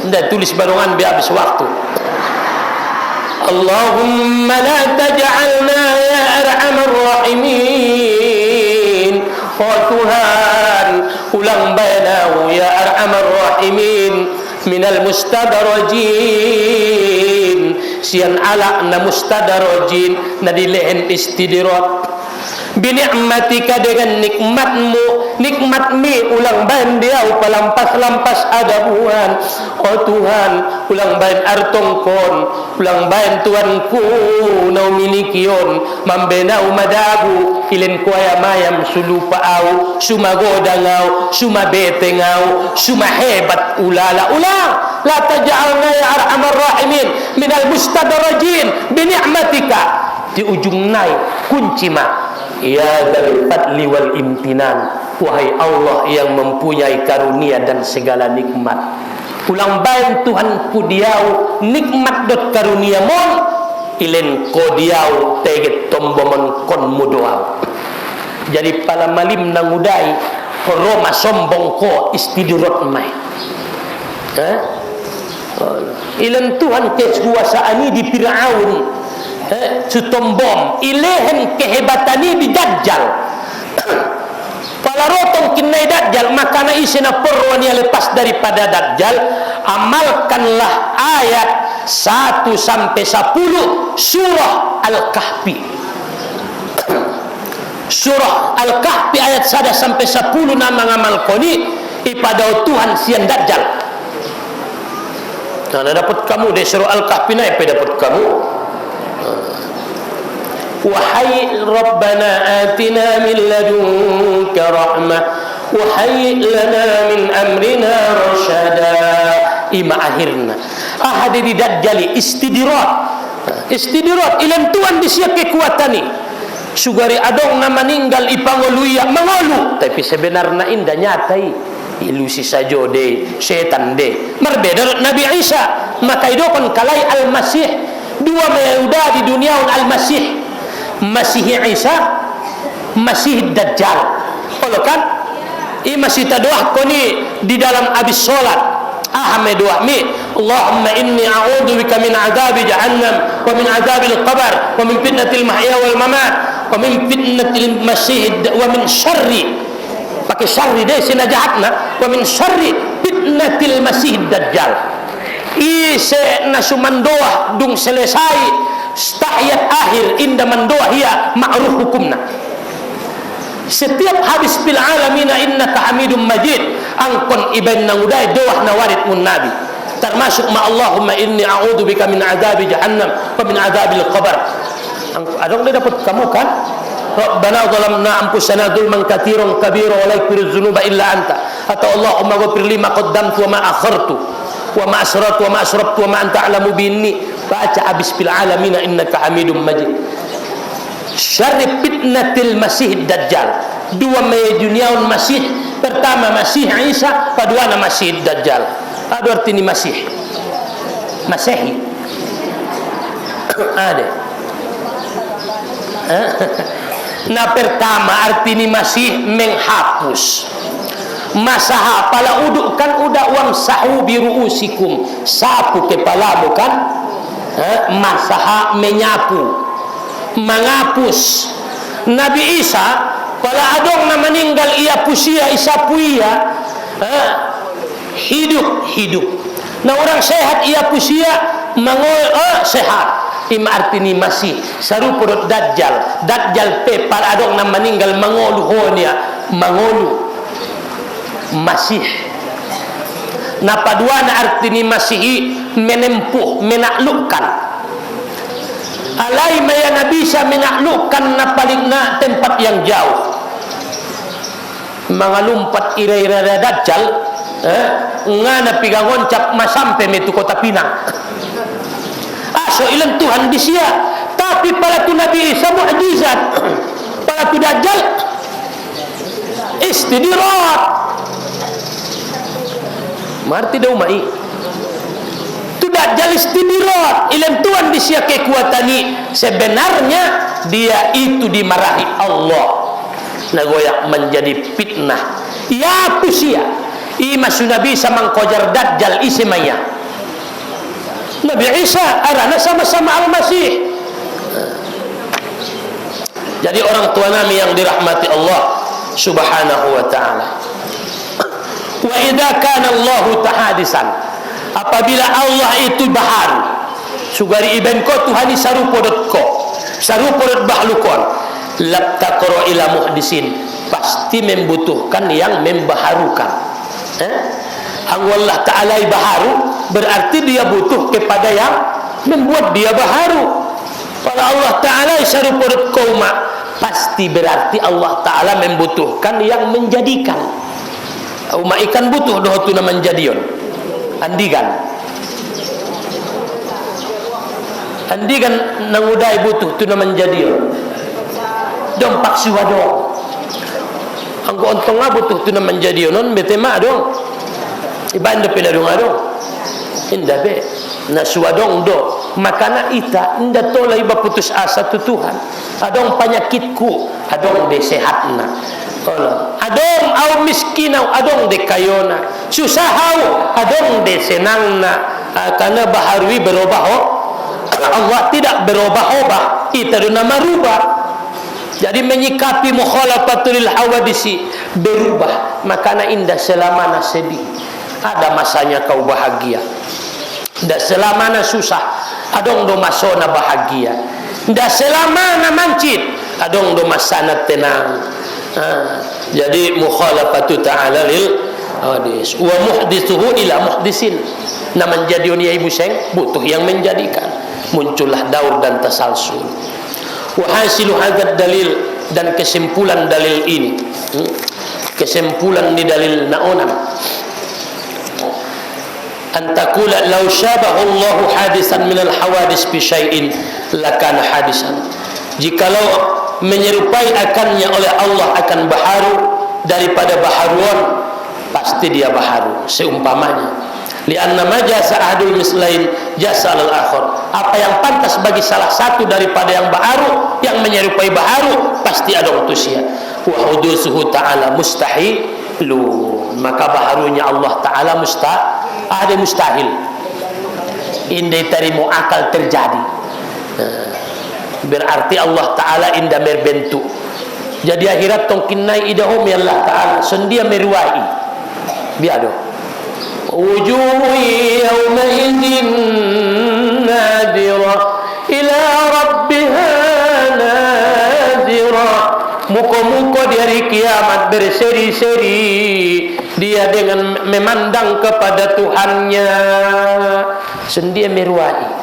Speaker 2: Ndak tulis barongan bi habis waktu. Allahumma la taj'alna ya arhamar rahimin. Oh Tuhan, ulang bainahu ya arhamar rahimin minal mustadrajin. Sian ala na mustadrajin na dilehen istidirat. Bini'matika dengan nikmatmu, nikmat mi ulang bain dia palampas-lampas adabuan. Oh Tuhan, ulang bain artongkon, ulang bain Tuanku nau minikion, mambenau madabu ilen kuaya mayam sulupa au, sumagoda ngau, sumabete ngau, sumahebat ulala ulang. la taj'alna ya arhamar rahimin minal mustadrajin bi ni'matika. Di ujung naik kunci ma, ya dzal fadli wal imtinan, wahai Allah yang mempunyai karunia dan segala nikmat. Ulang bain Tuhanku diau nikmat dot karunia mon ilen ko diau teget tombomon kon mudoau. Jadi pala malim nangudai Roma sombong ko istidirot mai. Ilen Tuhan kekuasaani di Firaun, sutombom ilehen kehebatani di Dajjal. Pala rotong kinai Dajjal, makana isina perwani lepas daripada Dajjal, amalkanlah ayat 1 sampai 10 surah Al-Kahfi. Surah Al-Kahfi ayat 1 sampai 10 nama ngamal koni ipada Tuhan sian Dajjal. Nah, dapat kamu di surah Al-Kahfi na dapat kamu. Wahai Rabbana atina min ladunka rahmah wa hayyi lana min amrina rasyada. Ima akhirna ahadi di Dajjali istidirat ilan Tuhan disiap kekuatani. Sugari adong na meninggal ipangoluya mangolu, tapi sebenarnya indah nyatai ilusi saja de setan de. Berbeda Nabi Isa, maka idokon kalai al-Masih dua meuda di dunia al-Masih, Masih Isa, Masih Dajjal. Kalau kan i masih tadoah koni di dalam abis solat ahme doa mi Allahumma inni a'udzu bika min adzabi jahannam wa min adzabil qabr wa min fitnatil mahya wal mamat wa min fitnatil masih wa min syarri, pakai syarri deh sina jahatna, wa min syarri fitnatil masih dajjal. Ise nasumandoah dung selesai ayat akhir inda mandoah hiya ma'ruf hukumna. Setiap habis bil alamina innaka hamidum majid angkon iban nangudai doah nawarid mun nabi, termasuk ma Allahumma inni a'udzu bika min adzabi jahannam wa min adzabil qabr. Adong dia dapat kamu kan? Rabbana zalamna anfusana dzulman katsiran kabira wa la yaghfiru dzunuba illa anta. Atau Allahumma ghfir li ma qaddamtu wa ma akhartu wa ma asrartu wa ma asraftu wa ma anta a'lamu binni. Baca habis bil alamina innaka hamidum majid. Syarri fitnatil masih dajjal. Dua meyuniaun masih, pertama Masih Isa, kedua nama Masih Dajjal. Ada arti ni Masih Masehi ada. Nah pertama arti ni Masih menghapus masaha pala uduk kan udah uang sahu biruusikum, sapu kepalamu kan, masaha menyapu menghapus. Nabi Isa pala adong na meninggal ia pusia isapu ia hidup. Nah orang sehat ia pusia mangol sehat. Ima artini masih sarupurut Dajjal pe pala adong na meninggal mangolu honia mangolu masih. Nah padua na artini masih menempuh menaklukkan. Alai maya Nabi bisa menaklukkan na paling na tempat yang jauh. Mengalumpat ira-ira Dajjal, ngana pigangon cap masampe metu kota Pinang. Aso ilang Tuhan disia, tapi pala tu Nabi Isa mukjizat, pala tu Dajjal istidirat. Marti daw mai. Dajjal istidirat ilan Tuhan disia kekuatani, sebenarnya dia itu dimarahi Allah nagoyak menjadi fitnah ya pusia ima Nabi sama kojar Dajjal isimaya Nabi Isa arana sama-sama al-Masih. Jadi orang tua kami yang dirahmati Allah subhanahu wa ta'ala, wa idza kana Allah tahadisan, apabila Allah itu baharu sugari iben ko Tuhani sarupodot bahlukon labtaqra ila muhdisin, pasti membutuhkan yang membaharukan. Allah Ta'ala baharu berarti dia butuh kepada yang membuat dia baharu. Kalau Allah Ta'ala sarupodot kauma, pasti berarti Allah Ta'ala membutuhkan yang menjadikan. Umat ikan butuh doh tu na menjadion andigan. andi kan nangudai butuh tu na menjadi dong paksu dong anggo ontong butuh tu na menjadi non betema dong iban de peda dong adong indah be na suadong do makana ita indah tola iba putus asa tu Tuhan adong penyakitku adong de sehatna adong au miskinau adong de kayona susahau adong de senangna karena baharui berubah Allah tidak berubah-ubah kita duna merubah jadi menyikapi mukhalafatul hawadisi berubah makana indah selamana sedih ada masanya kau bahagia ndak selamana susah adong do masona bahagia ndak selamana mancit adong do masana tenang jadi mukhalafatu ta'ala lil hadis wa muhdithuhu ila muhdisin na menjadi dunia ibu seng butuh yang menjadikan muncullah daur dan tasalsul wa hasilu hadzal dalil dan kesimpulan dalil ini kesimpulan di dalil naonam antakula law syabahu Allah hadisan minal hawadis bi syai'in lakana hadisan jikalau menyerupai akannya oleh Allah akan baharu daripada baharuan pasti dia baharu seumpamanya lianna ma jasa ahadul mislain jasa al akhar apa yang pantas bagi salah satu daripada yang baharu yang menyerupai baharu pasti ada utusia wa hudusuhu ta'ala mustahilun maka baharunya Allah ta'ala ada mustahil indai tarimu akal terjadi berarti Allah Ta'ala indah berbentuk jadi akhirat tongkinai idahum ya Allah Ta'ala sendia meruai biado wujuh yawma idin nadira ila rabbiha nadira muka-muka di hari kiamat berseri-seri dia dengan memandang kepada Tuhannya sendia meruai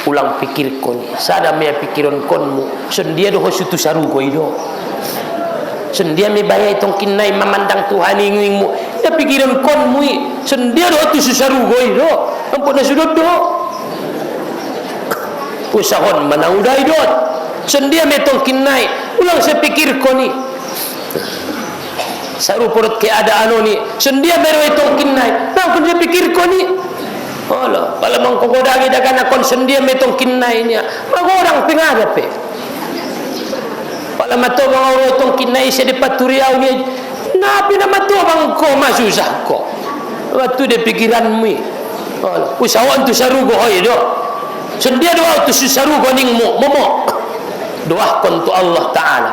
Speaker 2: ulang pikir kon sada me pikiron konmu sendia do hosutu saru ko ido sendia me bayai tongkinai memandang Tuhan ingmu ya pikiran konmu sendia do hotu saru ko ido ampun sudut do usahon manaudai do sendia me tongkinai ulang sepikir koni saru perut keadaan ni sendia meroi tongkinai nah pun sepikir koni Allah, kalau mengkokodagi dah kan akon sendia metong kinainya, maka orang pengadap pe. Kalau mato bang orang tong kinai sedepat turiau ni, napi nama tu bang ko masusah ko. Waktu de pikiranmu, Allah, usahawan tu saru go hoy do. Sendia doa tu saru go ningmu, momo. Doa kon tu Allah Taala.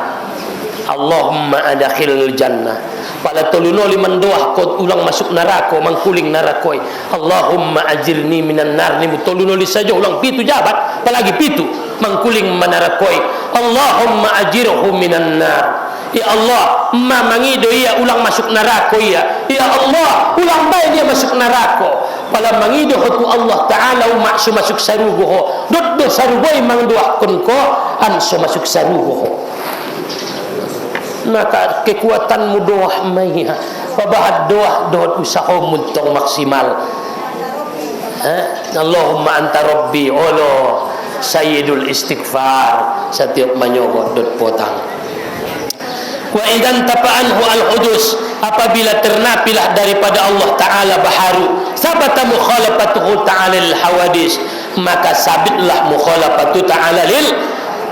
Speaker 2: Allahumma adkhilil jannah. Pada toluno liman doa kau ulang masuk neraka mangkuling neraka. Allahumma ajirni minan nar ni toluno li saja ulang pitu jabat apalagi pitu mangkuling neraka. Allahumma ajirhu minan nar. Ya Allah, ma mangido ia ulang masuk neraka ya. Ya Allah, ulang bae dia masuk neraka. Pala mangido tu Allah Taala masuk masuk sarugo. Dot do sarugo mang doa kon ko an so masuk sarugo. Maka kekuatanmu doa maiha pabahat doa usaha muntong maksimal Allahumma anta rabbi Allah sayyidul istighfar setiap menyogot dot potang wa idan tapa'anhu al-hudus apabila ternapilah daripada Allah Ta'ala baharu sabata mukhalafatuhu ta'ala lil hawadis maka sabitlah mukhalafatu ta'ala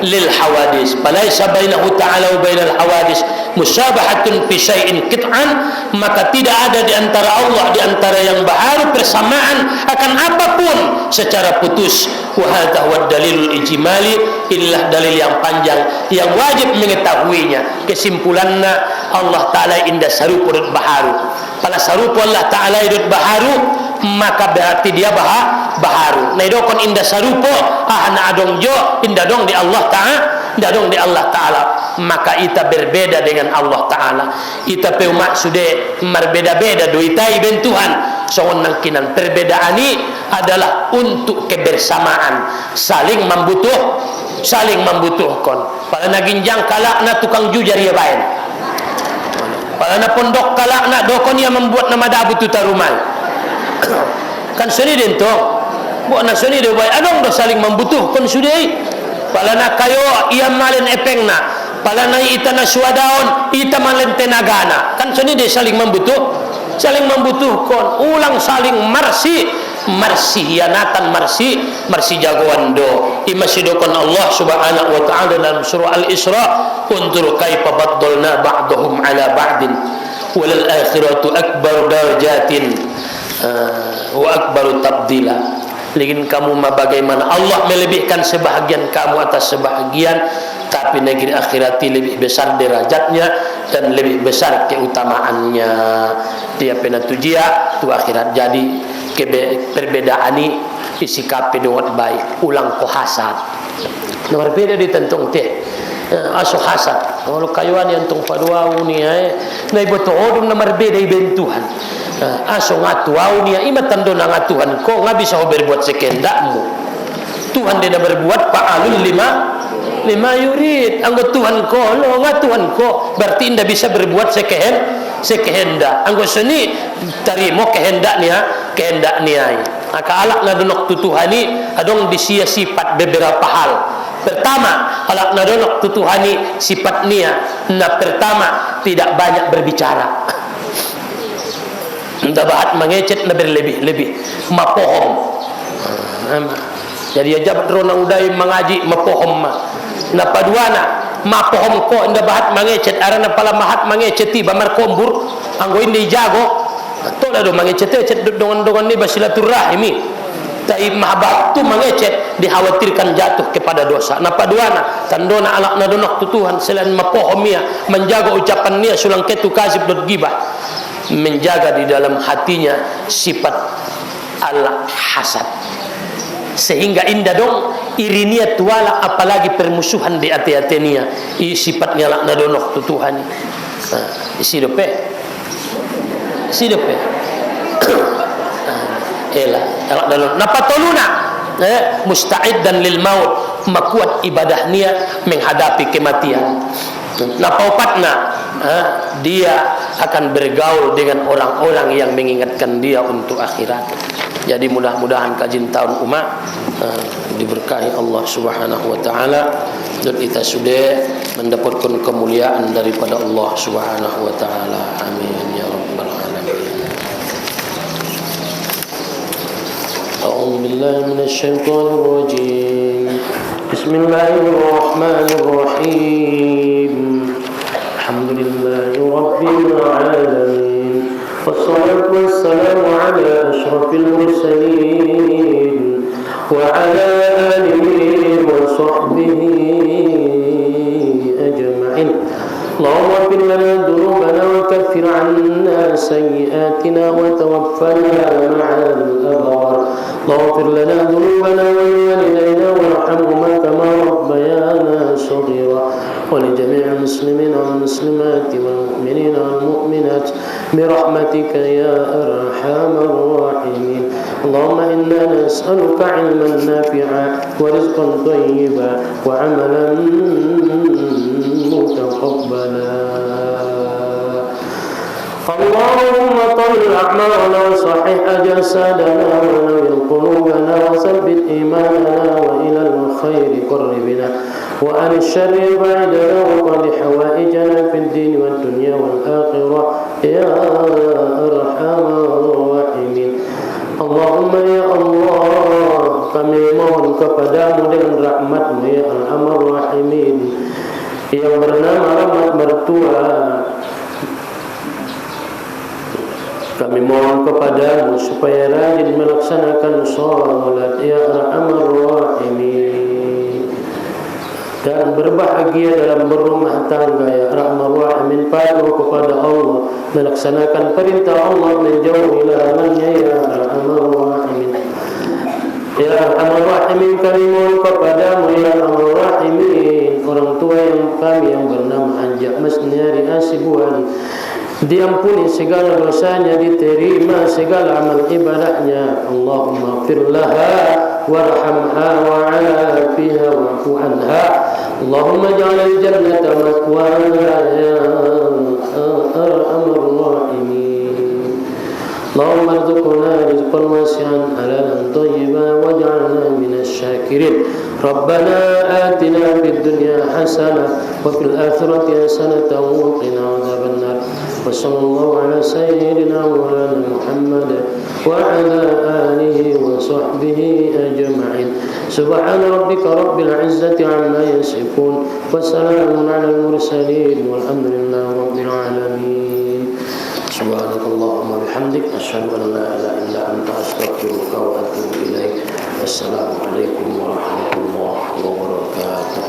Speaker 2: lil hawadis falaisa bainahu ta'ala wa bainal hawadis musyabahatun fi syai'in qit'an maka tidak ada di antara Allah di antara yang baharu persamaan akan apapun secara putus wa hadha huwa dalilul ijmali illa dalil yang panjang yang wajib mengetahuinya kesimpulannya Allah Ta'ala indah sarupa baharu pada sarupa Allah Ta'ala idut baharu maka berarti dia baharu naidokon indah sarupo na adong jo indah dong di Allah Ta'ala indah dong di Allah Ta'ala maka ita berbeda dengan Allah Ta'ala ita pe umat sudah berbeda-beda do ita iben Tuhan soon nangkinan perbedaan ini adalah untuk kebersamaan saling membutuhkan pada naginjang kalak na tukang jujar ya bain pada na pondok kalak na dokon yang membuat nama dabu tu tarumal kan seni dento buat nasoni do baik adong do saling membutuhkan sudai palana kayo ia malen epengna palana itana suadaon ita malen tenagana kan soni dia saling membutuhkan ulang saling marsi hianatan marsi jagoan do imasidokon Allah subhanahu wa ta'ala dalam surah Al-Isra untur kaifa baddalna ba'dahum ala ba'din walal akhiratu akbar darajatin wa akbaru tabdila. Lagi kamu bagaimana Allah melebihkan sebahagian kamu atas sebahagian, tapi negeri akhirat lebih besar derajatnya dan lebih besar keutamaannya. Dia pena tujia tu akhirat jadi perbedaan ini isikapi dengan baik ulang ko hasad. Nomor beda ditentung teh aso hasad. Kalau kayuan yang tung padua ni na iboto odum nomor beda ibentuhan. Aso ngatuau ni ima tando na ngatuhan ko nga bisa berbuat sekendakmu. Tuhan dia berbuat fa'alul lima yurid. Anggo Tuhan ko lo ngatuhan ko berarti inda bisa berbuat sekehendak. Anggo seni tarimo kehendak ni ai. Aka alak na donok tutuhani adong disia sifat beberapa hal. Pertama, alak na donok tutuhani sifat nia. Na pertama tidak banyak berbicara. Entah bahat mengecet na berlebih-lebih mapohom. Jadi aja rona udai mengaji mapohom na paduana mapohom ko inda bahat mengecet arana pala mahat mengecet tiba markombur anggo indi jago tola do mangecet dongan ni basilaturahimi tai mahabat tu mangecet dikhawatirkan jatuh kepada dosa. Na paduana tandona alak na donok tutuhan selain mapohomia menjaga ucapan nia sulang ketu kasib dot gibah menjaga di dalam hatinya sifat al-hasad sehingga indah dong irinia tuala apalagi permusuhan di hati-hatinya sifatnya lak na donok tutuhan sidope ela alak dalon napatoluna musta'id dan lil maut makuat ibadahnya menghadapi kematian. Napaupatna dia akan bergaul dengan orang-orang yang mengingatkan dia untuk akhirat. Jadi mudah-mudahan kajian tahun umat diberkahi Allah Subhanahu wa taala dan kita sudah mendapatkan kemuliaan daripada Allah Subhanahu wa taala. Amin ya rabbal alamin. A'udzu billahi minasy syaithanir rajim. Bismillahirrahmanirrahim. Alhamdulillahi rabbil alamin. Wassalatu wassalamu ala asyrafil mursalin wa ala alihi wa sahbihi ajma'in. Allahumma ighfir lana dhunubana wa kaffir 'anna sayyi'atina wa tawaffana ma'al abrar. Allahumma ighfir lana dhunubana wa liwalidayna warhamhuma kama rabbayana shaghira. ولجميع المسلمين والمسلمات والمؤمنين والمؤمنات برحمتك يا أرحم الراحمين. اللهم إنا نسألك علما نافعا ورزقا طيبا وعملا متقبلا. اللهم طل أعمالنا وصحح أجسادنا ونور قلوبنا وثبت إيماننا وإلى الخير قربنا وعن الشر بعدنا وقض حوائجنا في الدين والدنيا والآخرة يا أرحم الراحمين. اللهم يا الله kami mohon kepadamu dengan rahmatmu ya Arhamar Rahimin yang bernama rahmat mertua. Kami mohon kepadamu supaya rajin melaksanakan salat ya Arhamar Rahimin dan berbahagia dalam berumah tangga ya Arhamar Rahimin. Patuh kepada Allah, melaksanakan perintah Allah, menjauhi larangannya ya Arhamar Rahimin. Ya Arhamar Rahimin, kami mohon kepadamu ya Arhamar Rahimin, orang tua kami yang bernama Anjak Masnyari Asibuan, diampuni segala dosanya, diterima segala amal ibadahnya. Allahumma ighfir laha warhamha wa'afiha wa'fu anha. Allahumma ja'al al-jannata maswaha ya arhamar rahimin.
Speaker 1: اللهم ارزقنا رزقا واسعا حلالا طيبا واجعلنا من الشاكرين ربنا آتنا في الدنيا حسنة وفي الآخرة حسنة وقنا عذاب النار وصلى الله على سيدنا مولانا محمد وعلى آله وصحبه أجمعين سبحان ربك رب العزة عما يصفون وسلام على المرسلين والحمد لله رب العالمين سبحانك اللهم وبحمدك أشهد أن لا إله إلا أنت أستغفرك وأتوب إليك السلام عليكم ورحمة الله وبركاته